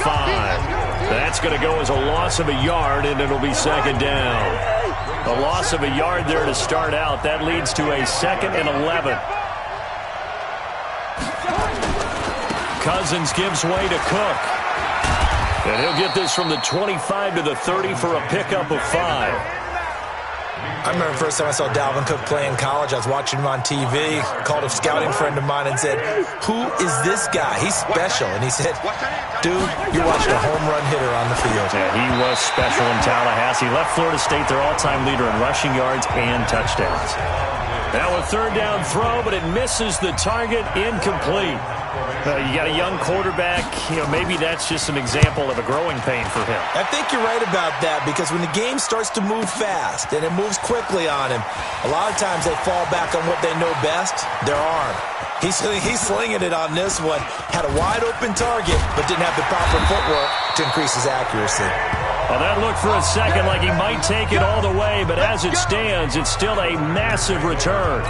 That's going to go as a loss of a yard, and it'll be 2nd down. A loss of a yard there to start out. That leads to a 2nd and 11. Cousins gives way to Cook. And he'll get this from the 25 to the 30 for a pickup of 5. I remember the first time I saw Dalvin Cook play in college. I was watching him on TV, called a scouting friend of mine and said, "Who is this guy? He's special." And he said, "Dude, you're watching a home run hitter on the field." Yeah, he was special in Tallahassee. Left Florida State their all-time leader in rushing yards and touchdowns. Now a 3rd down throw, but it misses the target, incomplete. You got a young quarterback. Maybe that's just an example of a growing pain for him. I think you're right about that because when the game starts to move fast and it moves quickly on him, a lot of times they fall back on what they know best, their arm. He's slinging it on this one. Had a wide-open target but didn't have the proper footwork to increase his accuracy. Well, that looked for a second like he might take it all the way, but as it stands, it's still a massive return.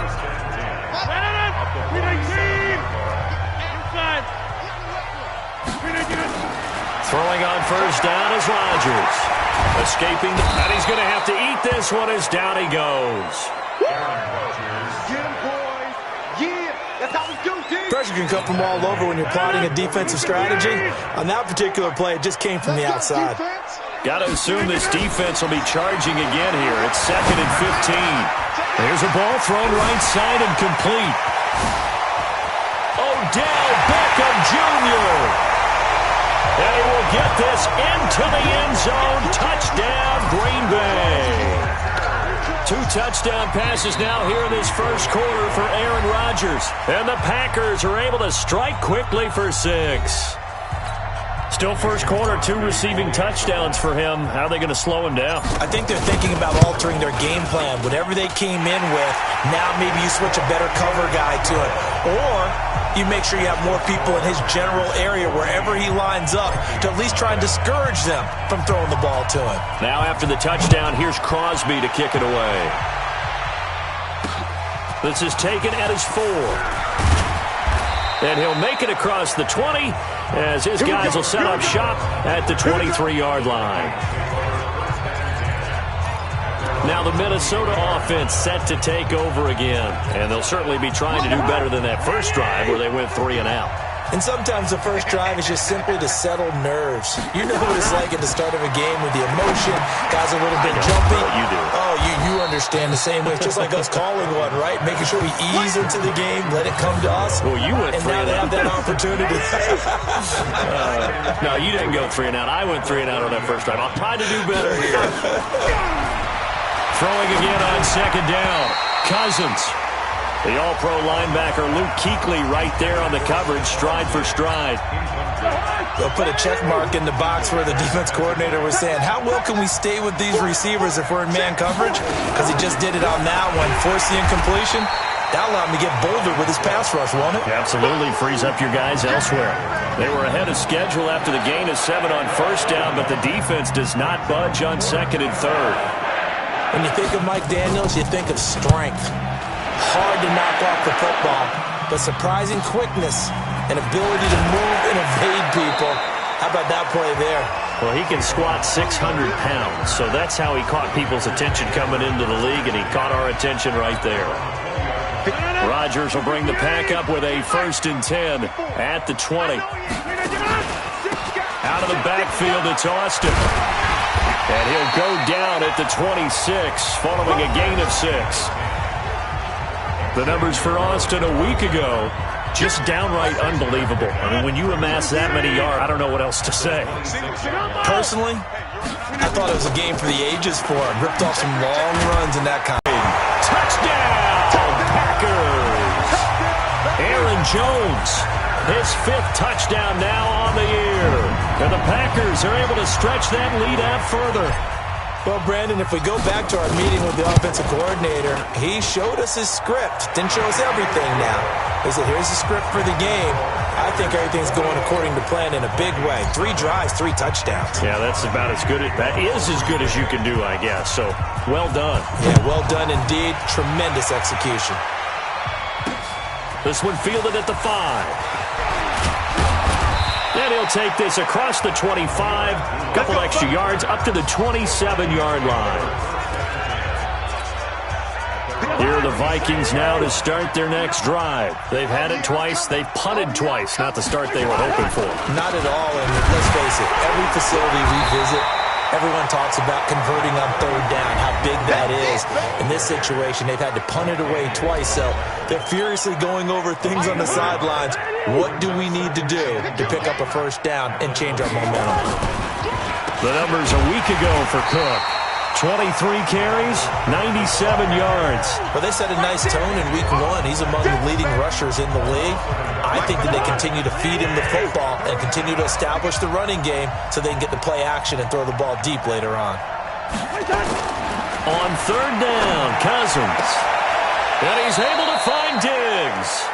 Throwing on first down is Rodgers. Escaping, and he's going to have to eat this one as down he goes. Get him, boys. Yeah, that's how we do, dude. Pressure can come from all over when you're plotting a defensive strategy. On that particular play, it just came from the outside. Got to assume this defense will be charging again here. It's 2nd and 15. There's a ball thrown right side and complete. Odell Beckham Jr. And he will get this into the end zone. Touchdown, Green Bay. 2 touchdown passes now here in this first quarter for Aaron Rodgers. And the Packers are able to strike quickly for 6. Still first quarter, 2 receiving touchdowns for him. How are they going to slow him down? I think they're thinking about altering their game plan. Whatever they came in with, now maybe you switch a better cover guy to it. Or you make sure you have more people in his general area wherever he lines up to at least try and discourage them from throwing the ball to him. Now after the touchdown, here's Crosby to kick it away. This is taken at his 4. And he'll make it across the 20 as his guys will set up shop at the 23-yard line. Now the Minnesota offense set to take over again. And they'll certainly be trying to do better than that first drive where they went 3 and out. And sometimes the first drive is just simply to settle nerves. You know what it's like at the start of a game with the emotion. Guys are a little bit jumpy. You do. Oh, you understand the same way. It's just like us calling one, right? Making sure we ease into the game, let it come to us. Well, you went 3 and out. And now they have that opportunity. No, you didn't go 3 and out. I went 3 and out on that first drive. I'll try to do better here. Throwing again on second down. Cousins. The all-pro linebacker Luke Kuechly right there on the coverage, stride for stride. They'll put a check mark in the box where the defense coordinator was saying, how well can we stay with these receivers if we're in man coverage? Because he just did it on that one, forced the incompletion. That allowed him to get bolder with his pass rush, won't it? Absolutely, frees up your guys elsewhere. They were ahead of schedule after the gain of 7 on first down, but the defense does not budge on second and third. When you think of Mike Daniels, you think of strength. Hard to knock off the football, but surprising quickness and ability to move and evade people. How about that play there? Well, he can squat 600 pounds, so that's how he caught people's attention coming into the league, and he caught our attention right there. Rodgers will bring the pack up with a 1st and 10 at the 20. Out of the backfield, it's Austin. And he'll go down at the 26, following a gain of 6. The numbers for Austin a week ago, just downright unbelievable. I mean, when you amass that many yards, I don't know what else to say. Personally, I thought it was a game for the ages for him. Ripped off some long runs in that kind. Touchdown, Packers! Aaron Jones, his 5th touchdown now on the year. And the Packers are able to stretch that lead out further. Well, Brandon, if we go back to our meeting with the offensive coordinator, he showed us his script. Didn't show us everything now. He said, here's the script for the game. I think everything's going according to plan in a big way. 3 drives, 3 touchdowns. Yeah, that's about as good. That is as good as you can do, I guess. So, well done. Yeah, well done indeed. Tremendous execution. This one fielded at the 5. And he'll take this across the 25, couple extra yards up to the 27-yard line. Here are the Vikings now to start their next drive. They've had it twice. They've punted twice. Not the start they were hoping for. Not at all, and let's face it, every facility we visit, everyone talks about converting on 3rd down, how big that is. In this situation, they've had to punt it away twice, so they're furiously going over things on the sidelines. What do we need to do to pick up a 1st down and change our momentum? The numbers a week ago for Cook. 23 carries, 97 yards. Well, they set a nice tone in week 1. He's among the leading rushers in the league. I think that they continue to feed him the football and continue to establish the running game so they can get the play action and throw the ball deep later on. On 3rd down, Cousins. And he's able to find Diggs.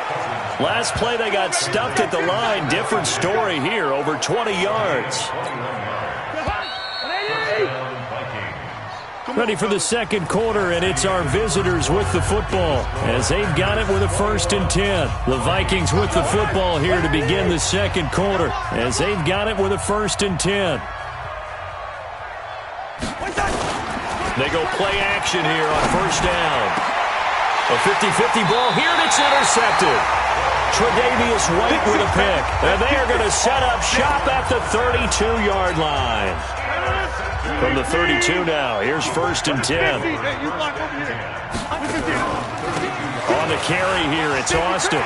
Last play they got stuffed at the line. Different story here, over 20 yards. Ready for the second quarter, and it's our visitors with the football as they've got it with a 1st and 10. The Vikings with the football here to begin the second quarter as they've got it with a 1st and 10. They go play action here on 1st down. A 50-50 ball here, and it's intercepted. Tre'Davious White with a pick, and they are going to set up shop at the 32-yard line. From the 32 now, here's 1st and 10. On the carry here, it's Austin.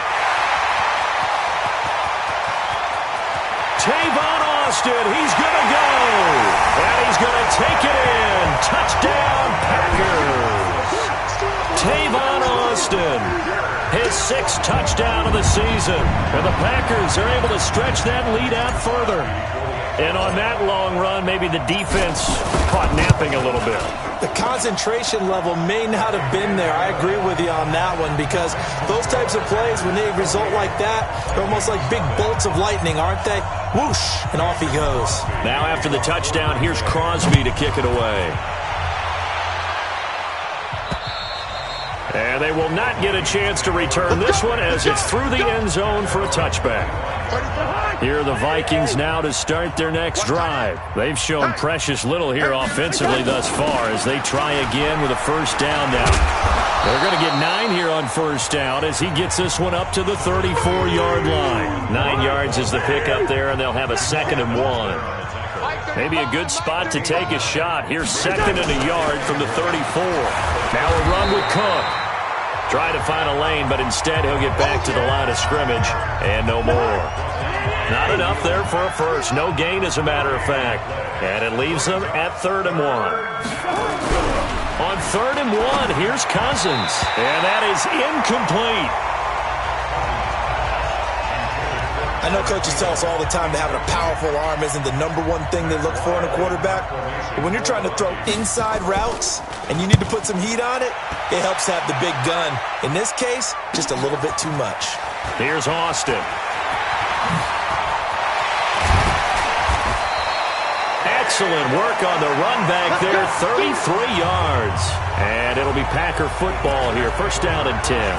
Tavon Austin, he's going to go. And he's going to take it in. Touchdown, Packers. Tavon Austin, his 6th touchdown of the season. And the Packers are able to stretch that lead out further. And on that long run, maybe the defense caught napping a little bit. The concentration level may not have been there. I agree with you on that one, because those types of plays, when they result like that, they're almost like big bolts of lightning, aren't they? Whoosh, and off he goes. Now after the touchdown, here's Crosby to kick it away. And they will not get a chance to return this one as it's through the end zone for a touchback. Here are the Vikings now to start their next drive. They've shown precious little here offensively thus far as they try again with a first down now. They're going to get 9 here on first down as he gets this one up to the 34-yard line. 9 yards is the pickup there, and they'll have a 2nd and 1. Maybe a good spot to take a shot. Here's 2nd and a yard from the 34. Now a run with Cook. Try to find a lane, but instead he'll get back to the line of scrimmage and no more. Not enough there for a first. No gain, as a matter of fact. And it leaves them at 3rd and 1. On 3rd and 1, here's Cousins. And that is incomplete. I know coaches tell us all the time that having a powerful arm isn't the #1 thing they look for in a quarterback. But when you're trying to throw inside routes and you need to put some heat on it, it helps have the big gun. In this case, just a little bit too much. Here's Austin. Excellent work on the run back there, 33 yards. And it'll be Packer football here, first down and 10.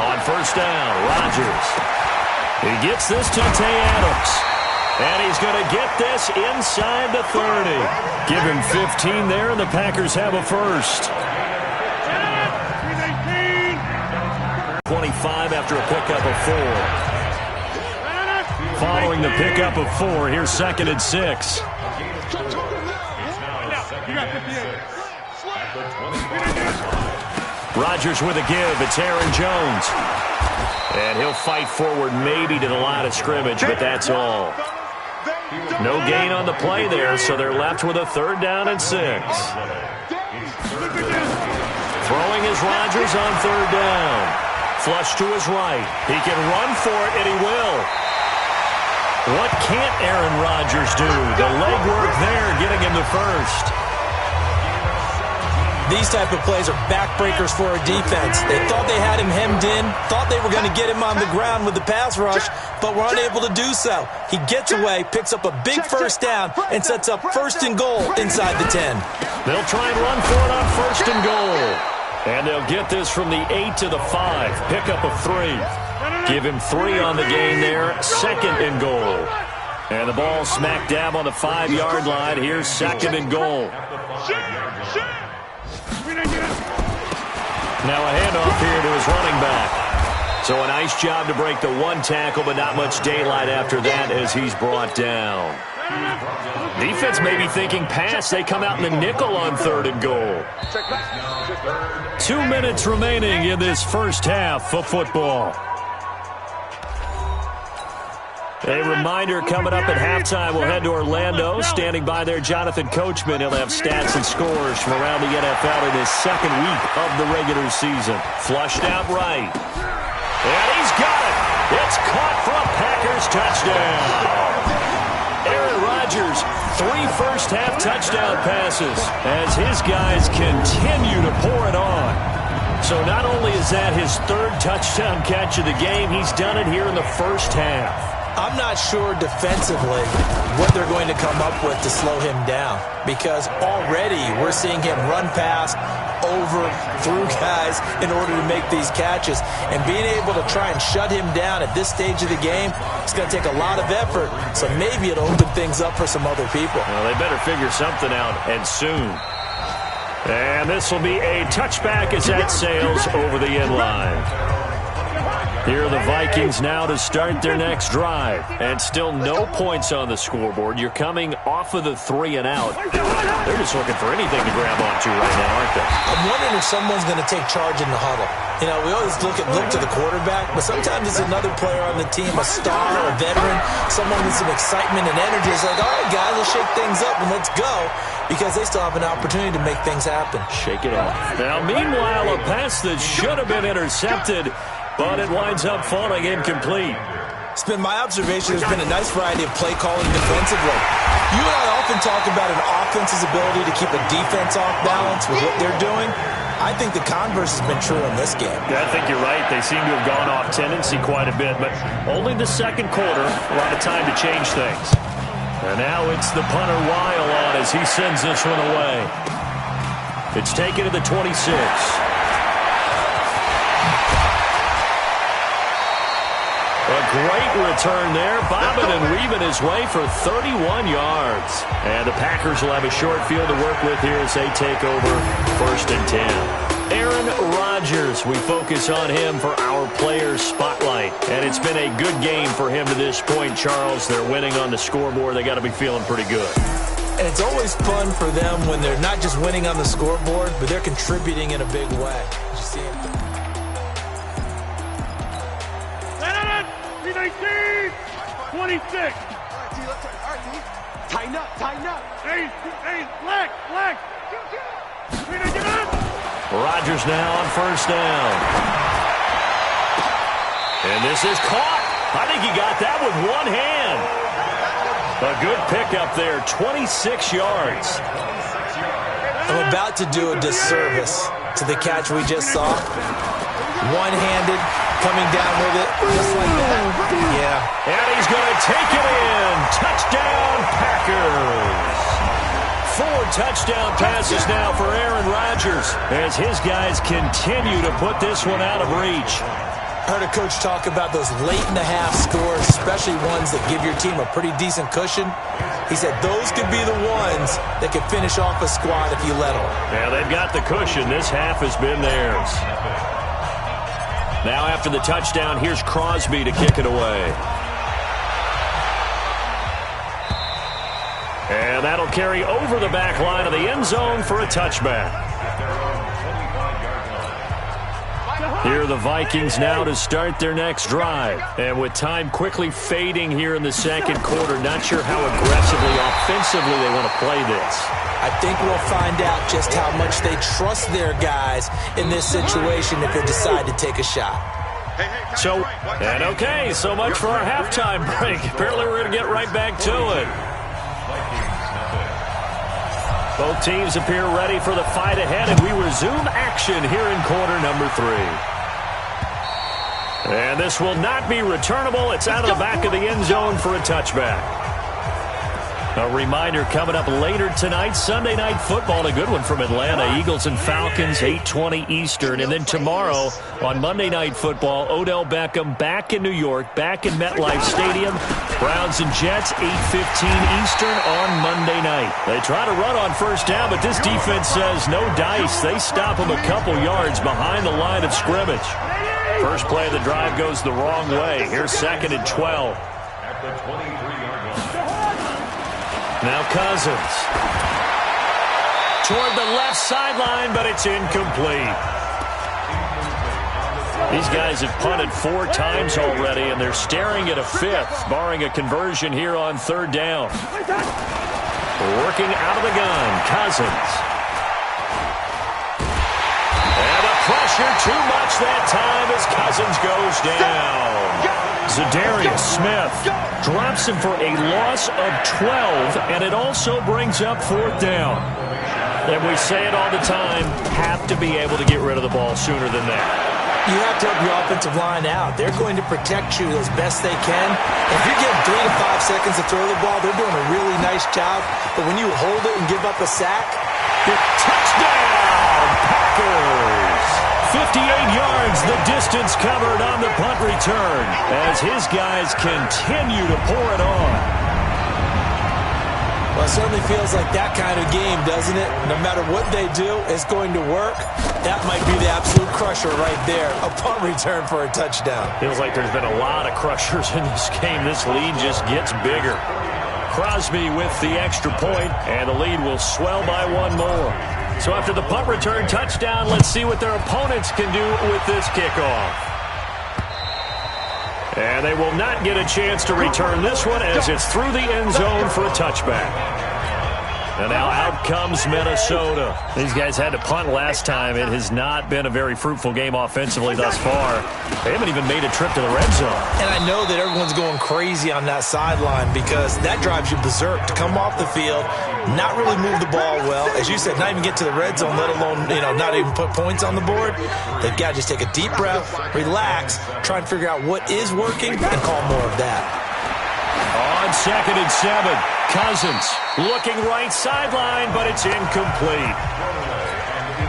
On first down, Rodgers. He gets this to Tay Adams. And he's going to get this inside the 30. Give him 15 there, and the Packers have a first. 25 after a pickup of 4. Following the pickup of 4, here's 2nd and 6. Rodgers with a give. It's Aaron Jones. And he'll fight forward maybe to the line of scrimmage, but that's all. No gain on the play there, so they're left with a 3rd down and 6. Throwing is Rodgers on 3rd down. Flush to his right. He can run for it, and he will. What can't Aaron Rodgers do? The legwork there, getting him the first. These type of plays are backbreakers for a defense. They thought they had him hemmed in, thought they were going to get him on the ground with the pass rush, but were unable to do so. He gets away, picks up a big first down, and sets up 1st and goal inside the 10. They'll try and run for it on 1st and goal. And they'll get this from the 8 to the 5. Pickup of 3. Give him 3 on the game there. 2nd and goal. And the ball smack dab on the 5-yard line. Here's 2nd and goal. Now a handoff here to his running back. So a nice job to break the 1 tackle, but not much daylight after that as he's brought down. Defense may be thinking pass. They come out in the nickel on 3rd and goal. 2 minutes remaining in this first half of football. A reminder, coming up at halftime, we'll head to Orlando. Standing by there, Jonathan Coachman. He'll have stats and scores from around the NFL in his 2nd week of the regular season. Flushed out right. And he's got it. It's caught for a Packers touchdown. Aaron Rodgers, 3 first-half touchdown passes as his guys continue to pour it on. So not only is that his 3rd touchdown catch of the game, he's done it here in the first half. I'm not sure defensively what they're going to come up with to slow him down, because already we're seeing him run past, over, through guys in order to make these catches. And being able to try and shut him down at this stage of the game, it's going to take a lot of effort. So maybe it'll open things up for some other people. Well, they better figure something out, and soon. And this will be a touchback as that sails over the end line. Here are the Vikings now to start their next drive. And still no points on the scoreboard. You're coming off of the 3 and out. They're just looking for anything to grab onto right now, aren't they? I'm wondering if someone's going to take charge in the huddle. You know, we always look to the quarterback, but sometimes it's another player on the team, a star, a veteran, someone with some excitement and energy. It's like, all right, guys, let's shake things up and let's go, because they still have an opportunity to make things happen. Shake it off. Now, meanwhile, a pass that should have been intercepted, but it winds up falling incomplete. It's been my observation there's been a nice variety of play calling defensively. You and I often talk about an offense's ability to keep a defense off balance with what they're doing. I think the converse has been true in this game. Yeah, I think you're right. They seem to have gone off tendency quite a bit, but only the second quarter, a lot of time to change things. And now it's the punter Weil on as he sends this one away. It's taken to the 26. A great return there, bobbing and weaving his way for 31 yards. And the Packers will have a short field to work with here as they take over 1st and 10. Aaron Rodgers, we focus on him for our Players Spotlight. And it's been a good game for him to this point, Charles. They're winning on the scoreboard. They got to be feeling pretty good. And it's always fun for them when they're not just winning on the scoreboard, but they're contributing in a big way. Did you see him? 26. Tighten up, tighten up. Hey, leg. Rodgers now on 1st down. And this is caught. I think he got that with one hand. A good pickup there, 26 yards. I'm about to do a disservice to the catch we just saw. One-handed, coming down with it, just like that. Yeah. And he's going to take it in. Touchdown, Packers. 4 touchdown passes now for Aaron Rodgers as his guys continue to put this one out of reach. Heard a coach talk about those late-in-the-half scores, especially ones that give your team a pretty decent cushion. He said those could be the ones that could finish off a squad if you let them. Yeah, they've got the cushion. This half has been theirs. Now after the touchdown, here's Crosby to kick it away. And that'll carry over the back line of the end zone for a touchback. Here are the Vikings now to start their next drive. And with time quickly fading here in the second quarter, not sure how aggressively, offensively they want to play this. I think we'll find out just how much they trust their guys in this situation if they decide to take a shot. So much for our halftime break. Apparently we're going to get right back to it. Both teams appear ready for the fight ahead, and we resume action here in quarter number 3. And this will not be returnable. It's out of the back of the end zone for a touchback. A reminder coming up later tonight, Sunday Night Football, a good one from Atlanta. Eagles and Falcons, 8:20 Eastern. And then tomorrow on Monday Night Football, Odell Beckham back in New York, back in MetLife Stadium. Browns and Jets, 8:15 Eastern on Monday night. They try to run on 1st down, but this defense says no dice. They stop them a couple yards behind the line of scrimmage. First play of the drive goes the wrong way. Here's 2nd and 12. Now Cousins. Toward the left sideline, but it's incomplete. These guys have punted 4 times already, and they're staring at a 5th, barring a conversion here on 3rd down. Working out of the gun, Cousins. And a pressure too much that time as Cousins goes down. Zadarius Smith drops him for a loss of 12, and it also brings up 4th down. And we say it all the time, have to be able to get rid of the ball sooner than that. You have to help your offensive line out. They're going to protect you as best they can. If you're getting 3 to 5 seconds to throw the ball, they're doing a really nice job. But when you hold it and give up a sack, touchdown, Packers! 58 yards, the distance covered on the punt return as his guys continue to pour it on. Well, it certainly feels like that kind of game, doesn't it? No matter what they do, it's going to work. That might be the absolute crusher right there, a punt return for a touchdown. Feels like there's been a lot of crushers in this game. This lead just gets bigger. Crosby with the extra point, and the lead will swell by one more. So after the punt return touchdown, let's see what their opponents can do with this kickoff. And they will not get a chance to return this one as it's through the end zone for a touchback. And now out comes Minnesota. These guys had to punt last time. It has not been a very fruitful game offensively thus far. They haven't even made a trip to the red zone. And I know that everyone's going crazy on that sideline because that drives you berserk to come off the field, not really move the ball well. As you said, not even get to the red zone, let alone, not even put points on the board. They've got to just take a deep breath, relax, try and figure out what is working, and call more of that. On 2nd and 7, Cousins looking right sideline, but it's incomplete.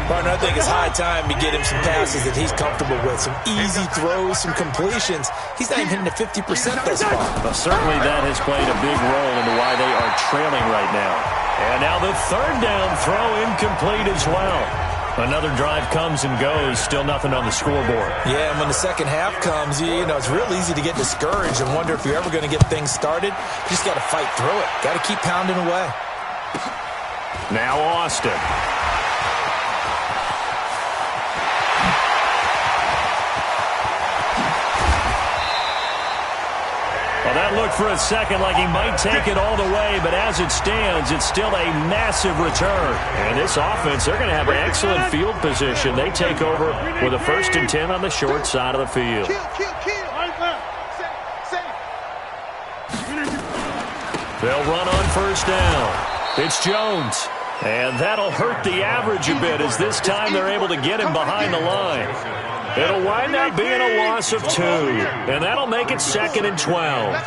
Partner, I think it's high time to get him some passes that he's comfortable with, some easy throws, some completions. He's not even hitting the 50% thus far. Well, certainly that has played a big role into why they are trailing right now. And now the 3rd down throw incomplete as well. Another drive comes and goes, still nothing on the scoreboard. Yeah, and when the second half comes, it's real easy to get discouraged and wonder if you're ever going to get things started. You just got to fight through it. Got to keep pounding away. Now Austin. Well, that looked for a second like he might take it all the way, but as it stands, it's still a massive return. And this offense, they're going to have an excellent field position. They take over with a 1st and 10 on the short side of the field. They'll run on 1st down. It's Jones. And that'll hurt the average a bit as this time they're able to get him behind the line. It'll wind up being a loss of 2, and that'll make it 2nd and 12. On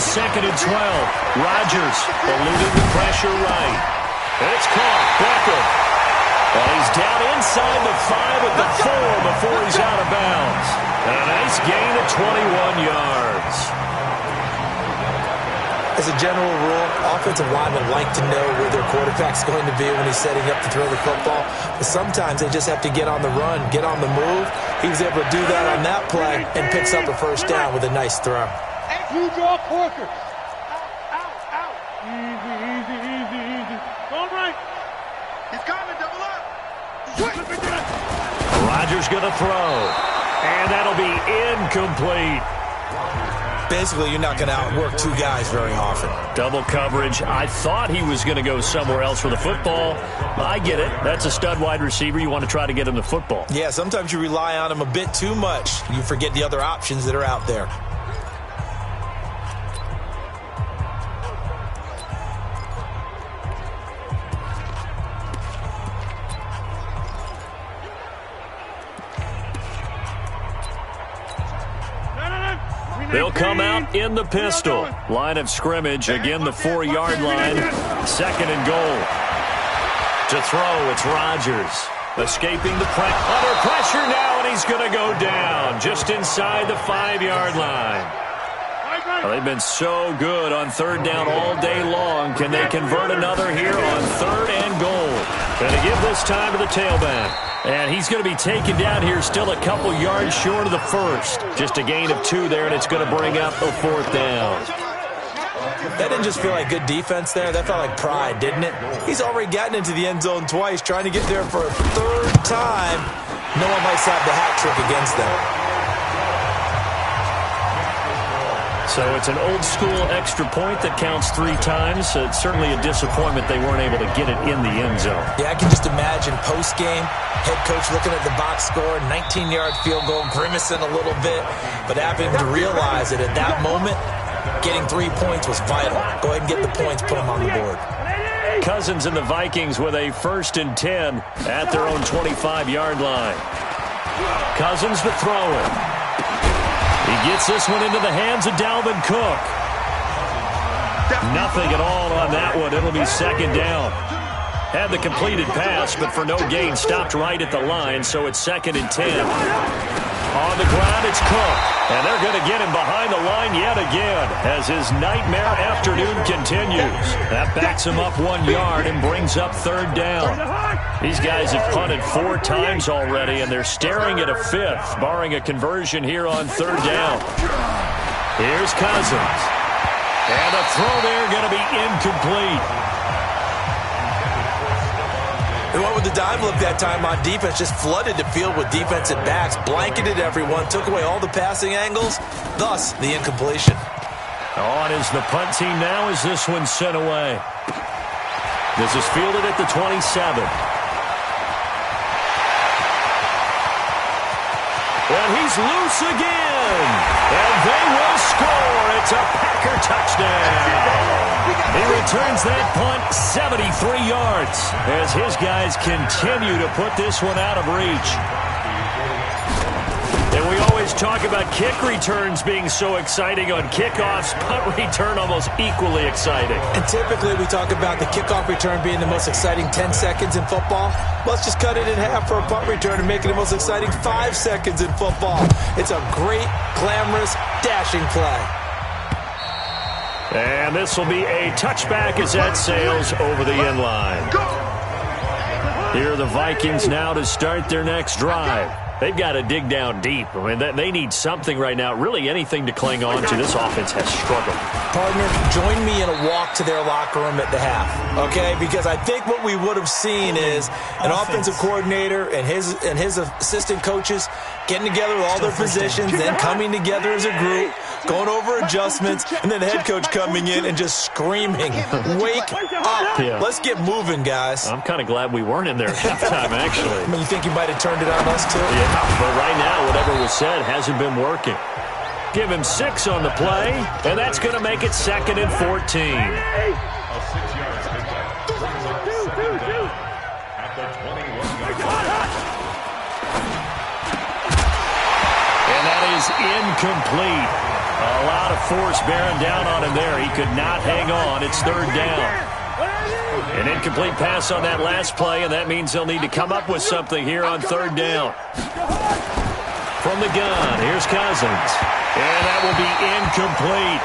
2nd and 12, Rodgers eluding the pressure right. It's caught. Beckham. Well, he's down inside the 5 at the 4 before he's out of bounds. And a nice gain of 21 yards. As a general rule, offensive linemen like to know where their quarterback's going to be when he's setting up to throw the football. But sometimes they just have to get on the run, get on the move. He was able to do that on that play and picks up a 1st down with a nice throw. You draw Corker. Out. Easy. All right. He's coming, double up. Rodgers going to throw. And that'll be incomplete. Basically, you're not going to outwork 2 guys very often. Double coverage. I thought he was going to go somewhere else for the football. I get it. That's a stud wide receiver. You want to try to get him the football. Yeah, sometimes you rely on him a bit too much. You forget the other options that are out there. They'll come out in the pistol. Line of scrimmage, again the 4-yard line. 2nd and goal. To throw, it's Rodgers. Escaping the pressure. Under pressure now, and he's going to go down just inside the 5-yard line. Well, they've been so good on 3rd down all day long. Can they convert another here on 3rd and goal? Going to give this time to the tailback. And he's going to be taken down here still a couple yards short of the 1st. Just a gain of 2 there, and it's going to bring up a 4th down. That didn't just feel like good defense there. That felt like pride, didn't it? He's already gotten into the end zone twice, trying to get there for a 3rd time. No one likes to have the hat trick against them. So it's an old-school extra point that counts 3 times. So it's certainly a disappointment they weren't able to get it in the end zone. Yeah, I can just imagine post-game, head coach looking at the box score, 19-yard field goal, grimacing a little bit, but having to realize that at that moment, getting 3 points was vital. Go ahead and get the points, put them on the board. Cousins and the Vikings with a 1st and 10 at their own 25-yard line. Cousins the thrower. He gets this one into the hands of Dalvin Cook. Nothing at all on that one. It'll be 2nd down. Had the completed pass, but for no gain, stopped right at the line, so it's 2nd and 10. On the ground, it's Cook, and they're going to get him behind the line yet again as his nightmare afternoon continues. That backs him up 1 yard and brings up 3rd down. These guys have punted 4 times already, and they're staring at a 5th, barring a conversion here on 3rd down. Here's Cousins. And the throw there going to be incomplete. They went with the dime look that time on defense, just flooded the field with defensive backs, blanketed everyone, took away all the passing angles, thus the incompletion. On is the punt team now as this one's sent away. This is fielded at the 27. And he's loose again. And they will score. It's a Packer touchdown. He returns that punt 73 yards as his guys continue to put this one out of reach. And we always talk about kick returns being so exciting on kickoffs. Punt return almost equally exciting. And typically we talk about the kickoff return being the most exciting 10 seconds in football. Let's just cut it in half for a punt return and make it the most exciting 5 seconds in football. It's a great, glamorous, dashing play. And this will be a touchback as that sails over the end line. Here are the Vikings now to start their next drive. They've got to dig down deep. I mean, they need something right now, really anything to cling on to. This offense has struggled. Partner, join me in a walk to their locker room at the half, okay? Because I think what we would have seen is an offensive coordinator and his assistant coaches getting together with all their positions, then coming together as a group, going over adjustments, and then the head coach coming in and just screaming, wake up. Yeah. Let's get moving, guys. I'm kind of glad we weren't in there at halftime, actually. I mean, you think you might have turned it on us, too? Yeah, but right now, whatever was said hasn't been working. Give him 6 on the play, and that's going to make it 2nd and 14. And that is incomplete. A lot of force bearing down on him there. He could not hang on. It's 3rd down. An incomplete pass on that last play, and that means they'll need to come up with something here on 3rd down. From the gun, here's Cousins. And that will be incomplete.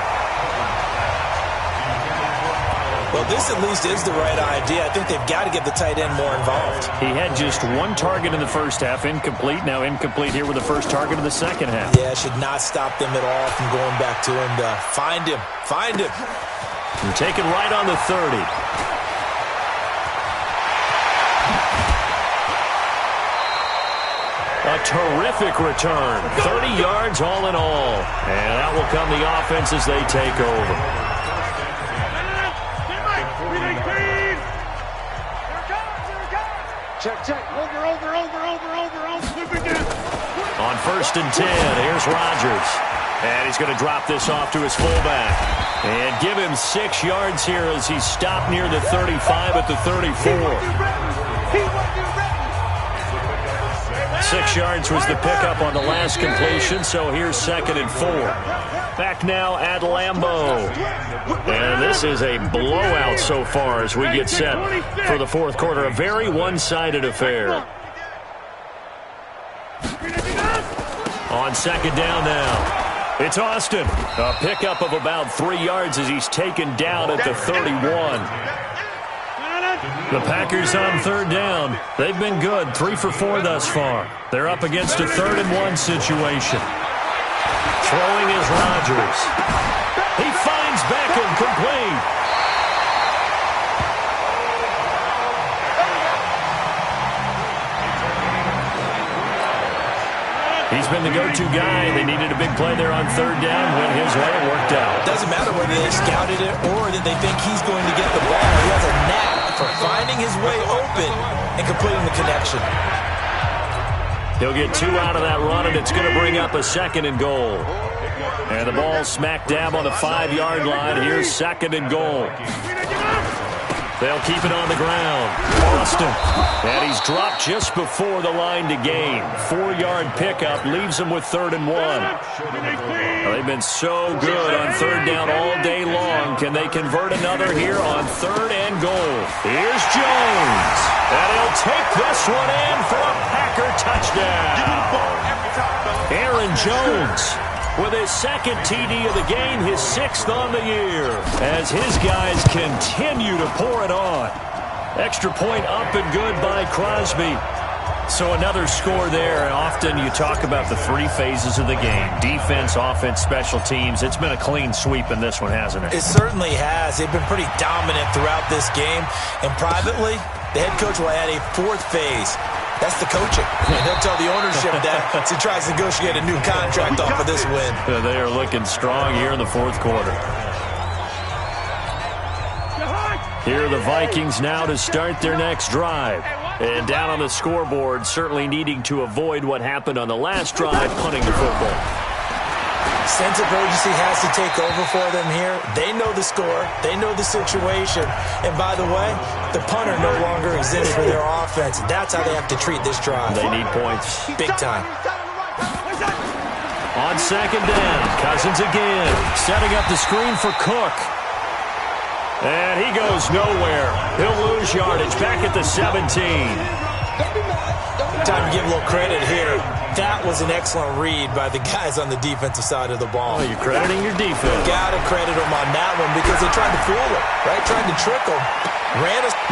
Well, this at least is the right idea. I think they've got to get the tight end more involved. He had just 1 target in the first half, incomplete. Now incomplete here with the first target of the second half. Yeah, should not stop them at all from going back to him to find him. Find him. And taken right on the 30. A terrific return. 30 yards all in all. And out will come the offense as they take over. Check. Over. On 1st and 10, here's Rodgers. And he's going to drop this off to his fullback. And give him 6 yards here as he stopped near the 35 at the 34. 6 yards was the pickup on the last completion, so here's 2nd and 4. Back now at Lambeau. And this is a blowout so far as we get set for the 4th quarter. A very one-sided affair. On 2nd down now. It's Austin. A pickup of about 3 yards as he's taken down at the 31. The Packers on 3rd down. They've been good, 3 for 4 thus far. They're up against a 3rd and 1 situation. Throwing is Rodgers. He finds Beckham complete. He's been the go-to guy. They needed a big play there on 3rd down. Went his way. It worked out. Doesn't matter whether they scouted it or that they think he's going to get the ball. He has a knack for finding his way open and completing the connection. He'll get 2 out of that run, and it's going to bring up a 2nd and goal. And the ball smack dab on the 5-yard line. Here's 2nd and goal. They'll keep it on the ground. Austin. And he's dropped just before the line to gain. 4-yard pickup leaves him with 3rd and 1. Well, they've been so good on 3rd down all day long. Can they convert another here on 3rd and goal? Here's Jones. And he'll take this one in for a Packer touchdown. Aaron Jones with his 2nd TD of the game, his 6th on the year, as his guys continue to pour it on. Extra point up and good by Crosby. So another score there, and often you talk about the three phases of the game. Defense, offense, special teams. It's been a clean sweep in this one, hasn't it? It certainly has. They've been pretty dominant throughout this game. And privately, the head coach will add a fourth phase. That's the coaching. And he'll tell the ownership that as he tries to negotiate a new contract off of this win. They are looking strong here in the fourth quarter. Here are the Vikings now to start their next drive. And down on the scoreboard, certainly needing to avoid what happened on the last drive, punting the football. Sense of urgency has to take over for them here. They know the score. They know the situation. And by the way, the punter no longer exists for their offense. That's how they have to treat this drive. They need points. Big time. On second down, Cousins again, setting up the screen for Cook. And he goes nowhere. He'll lose yardage back at the 17. Time to give a little credit here. That was an excellent read by the guys on the defensive side of the ball. Oh, you're crediting your defense. Got to credit them on that one because they tried to fool him, right? Tried to trick him.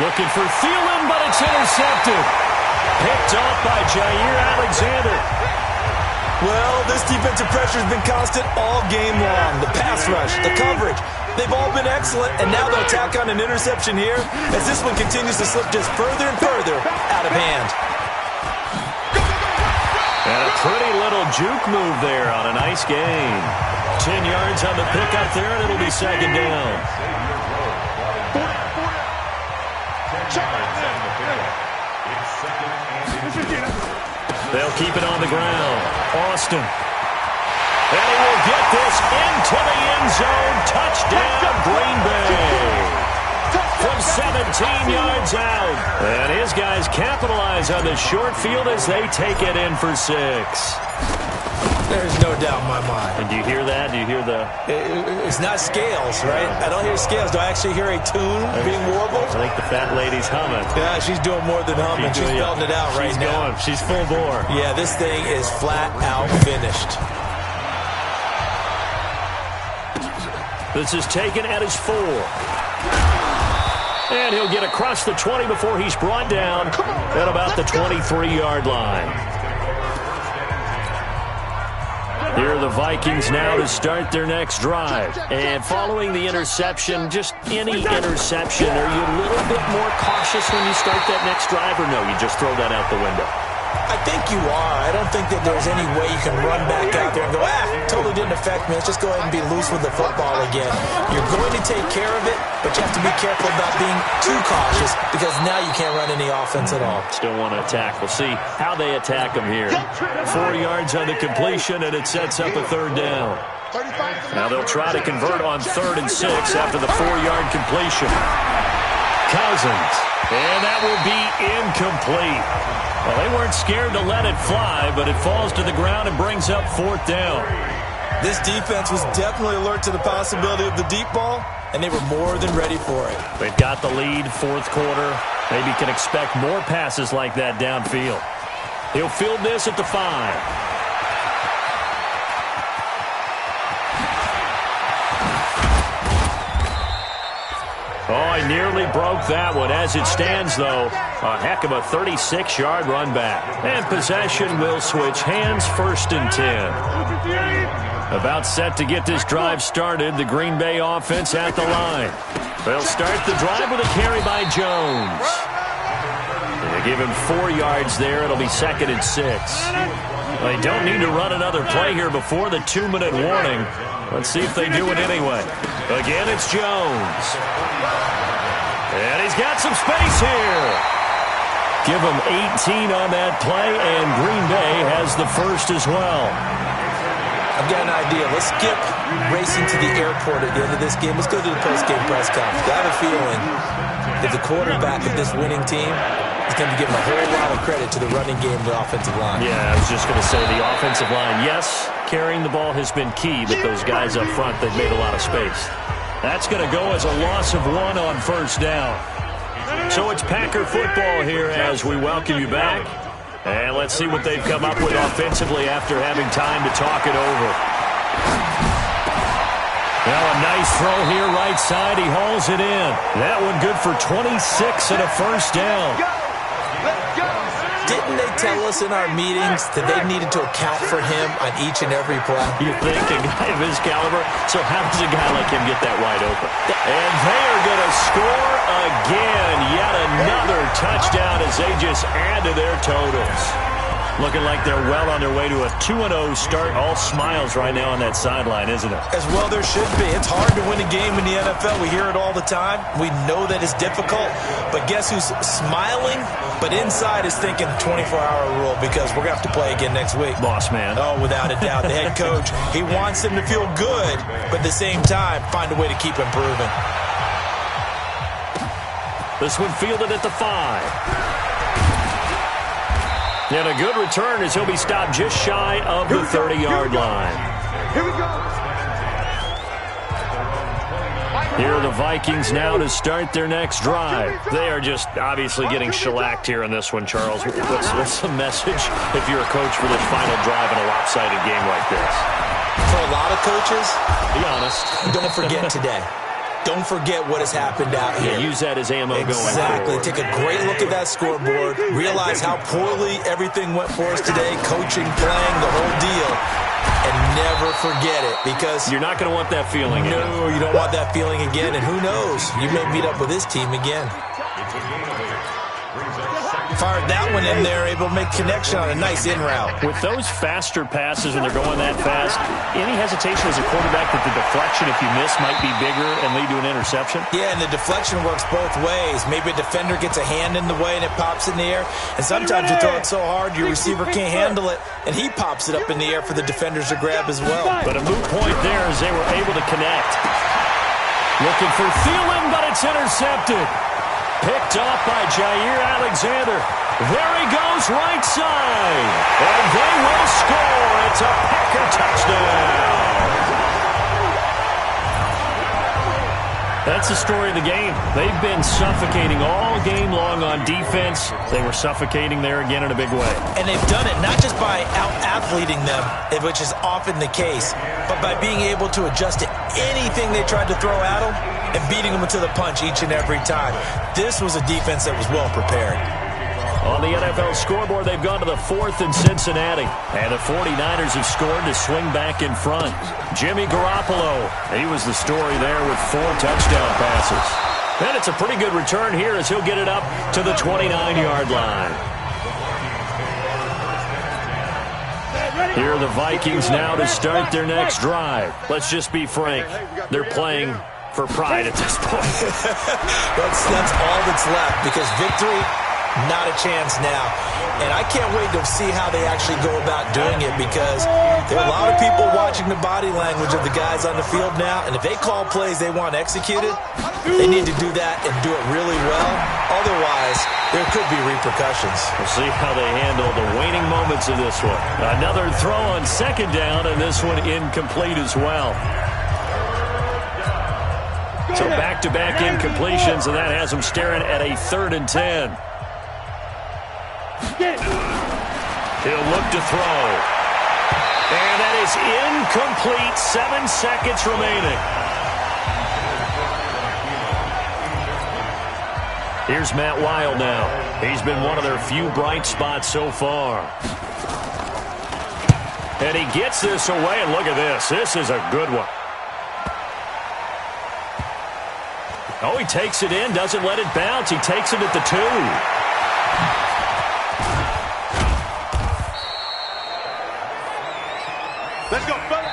Looking for Thielen, but it's intercepted. Picked off by Jair Alexander. Well, this defensive pressure has been constant all game long. The pass rush, the coverage, they've all been excellent, and now they'll tack on an interception here as this one continues to slip just further and further out of hand. And a pretty little juke move there on a nice gain. 10 yards on the pickup there, and it'll be second down. They'll keep it on the ground. Austin. And he will get this into the end zone. Touchdown, Green Bay. From 17 yards out. And his guys capitalize on the short field as they take it in for 6. There's no doubt in my mind. And do you hear that? Do you hear the... It's not scales, right? I don't hear scales. Do I actually hear a tune being warbled? I think the fat lady's humming. Yeah, she's doing more than humming. She's belting it out right now. She's full bore. Yeah, this thing is flat out finished. This is taken at his 4. And he'll get across the 20 before he's brought down at about the 23-yard line. Here are the Vikings now to start their next drive. And following the interception, just any interception, are you a little bit more cautious when you start that next drive, or no, you just throw that out the window? I think you are. I don't think that there's any way you can run back out there and go, totally didn't affect me. Let's just go ahead and be loose with the football again. You're going to take care of it, but you have to be careful about being too cautious because now you can't run any offense at all. Still want to attack. We'll see how they attack him here. 4 yards on the completion, and it sets up a third down. Now they'll try to convert on 3rd and 6 after the 4-yard completion. Cousins, and that will be incomplete. Well, they weren't scared to let it fly, but it falls to the ground and brings up 4th down. This defense was definitely alert to the possibility of the deep ball, and they were more than ready for it. They've got the lead, 4th quarter. Maybe can expect more passes like that downfield. He'll field this at the 5. Oh, he nearly broke that one. As it stands, though, a heck of a 36-yard run back. And possession will switch hands, 1st and 10. About set to get this drive started, the Green Bay offense at the line. They'll start the drive with a carry by Jones. They give him 4 yards there. It'll be 2nd and 6. They don't need to run another play here before the 2-minute warning. Let's see if they do it anyway. Again, it's Jones. And he's got some space here. Give him 18 on that play, and Green Bay has the first as well. I've got an idea. Let's skip racing to the airport at the end of this game. Let's go to the post-game press conference. I have a feeling that the quarterback of this winning team is going to be given a whole lot of credit to the running game and the offensive line. Yeah, I was just going to say the offensive line, yes, carrying the ball has been key, but those guys up front, they've made a lot of space. That's going to go as a loss of 1 on 1st down. So it's Packer football here as we welcome you back. And let's see what they've come up with offensively after having time to talk it over. Now a nice throw here right side. He hauls it in. That one good for 26 and a 1st down. didn't they tell us in our meetings that they needed to account for him on each and every play? You think a guy of his caliber? So how does a guy like him get that wide open? And they are going to score again. Yet another touchdown as they just add to their totals. Looking like they're well on their way to a 2-0 start. All smiles right now on that sideline, isn't it? As well there should be. It's hard to win a game in the NFL. We hear it all the time. We know that it's difficult. But guess who's smiling? But inside is thinking 24-hour rule because we're going to have to play again next week. Boss man. Oh, without a doubt. The head coach, he wants them to feel good, but at the same time, find a way to keep improving. This one fielded at the 5. And a good return as he'll be stopped just shy of the 30-yard line. Here we go. Here are the Vikings now to start their next drive. They are just obviously getting shellacked here in this one, Charles. What's the message if you're a coach for this final drive in a lopsided game like this? For a lot of coaches, be honest, don't forget today. Don't forget what has happened out here. Yeah, use that as ammo going forward. Exactly. Take a great look at that scoreboard. Realize how poorly everything went for us today. Coaching, playing, the whole deal. And never forget it because you're not going to want that feeling again. No, you don't want that feeling again. And who knows? You may meet up with this team again. Fired that one in there, able to make connection on a nice in route. With those faster passes when they're going that fast, any hesitation as a quarterback that the deflection, if you miss, might be bigger and lead to an interception? Yeah, and the deflection works both ways. Maybe a defender gets a hand in the way and it pops in the air. And sometimes you throw it so hard your receiver can't handle it, and he pops it up in the air for the defenders to grab as well. But a moot point there as they were able to connect. Looking for Thielen, but it's intercepted. Picked off by Jair Alexander. There he goes, right side. And they will score. It's a Packer touchdown. That's the story of the game. They've been suffocating all game long on defense. They were suffocating there again in a big way. And they've done it not just by out-athleting them, which is often the case, but by being able to adjust to anything they tried to throw at them and beating them to the punch each and every time. This was a defense that was well prepared. On the NFL scoreboard, they've gone to the 4th in Cincinnati. And the 49ers have scored to swing back in front. Jimmy Garoppolo, he was the story there with 4 touchdown passes. And it's a pretty good return here as he'll get it up to the 29-yard line. Here are the Vikings now to start their next drive. Let's just be frank. They're playing for pride at this point. That's all that's left because victory, not a chance now. And I can't wait to see how they actually go about doing it because there are a lot of people watching the body language of the guys on the field now. And if they call plays they want executed, they need to do that and do it really well. Otherwise, there could be repercussions. We'll see how they handle the waning moments of this one. Another throw on 2nd down, and this one incomplete as well. So back-to-back incompletions, and that has them staring at a 3rd and 10. He'll look to throw. And that is incomplete. 7 seconds remaining. Here's Matt Wild now. He's been one of their few bright spots so far. And he gets this away, and look at this. This is a good one. Oh, he takes it in, doesn't let it bounce. He takes it at the 2. Let's go, fella.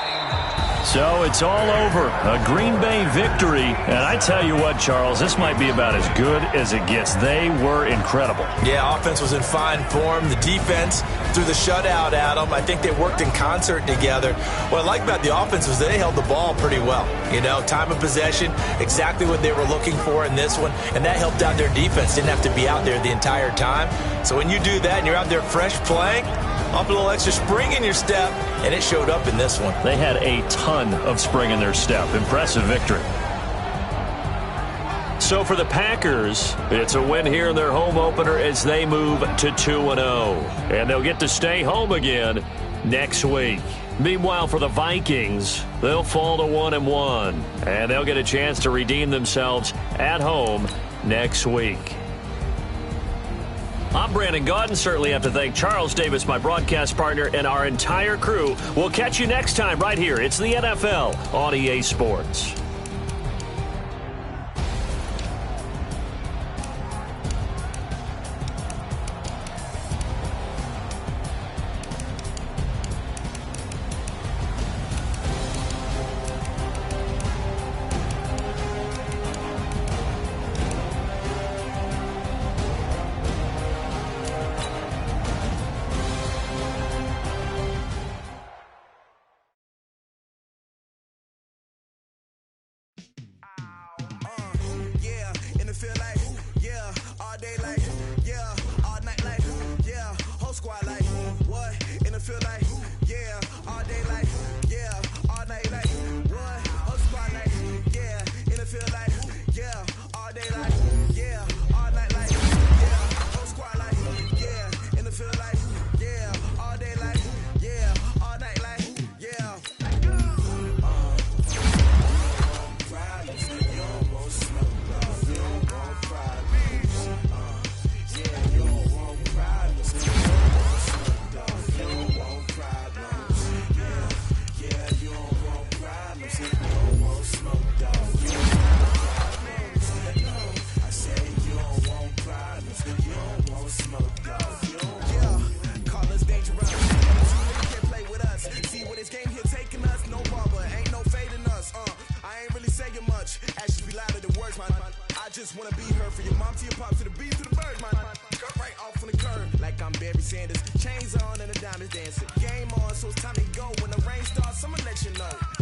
So it's all over. A Green Bay victory. And I tell you what, Charles, this might be about as good as it gets. They were incredible. Yeah, offense was in fine form. The defense threw the shutout at them. I think they worked in concert together. What I like about the offense was they held the ball pretty well. You know, time of possession, exactly what they were looking for in this one. And that helped out their defense. Didn't have to be out there the entire time. So when you do that and you're out there fresh playing, up a little extra spring in your step, and it showed up in this one. They had a ton of spring in their step. Impressive victory. So for the Packers, it's a win here in their home opener as they move to 2-0. And they'll get to stay home again next week. Meanwhile, for the Vikings, they'll fall to 1-1. And they'll get a chance to redeem themselves at home next week. I'm Brandon Gaudin. Certainly have to thank Charles Davis, my broadcast partner, and our entire crew. We'll catch you next time right here. It's the NFL on EA Sports. Chains on and the diamonds dancing. Game on, so it's time to go. When the rain starts, I'ma let you know.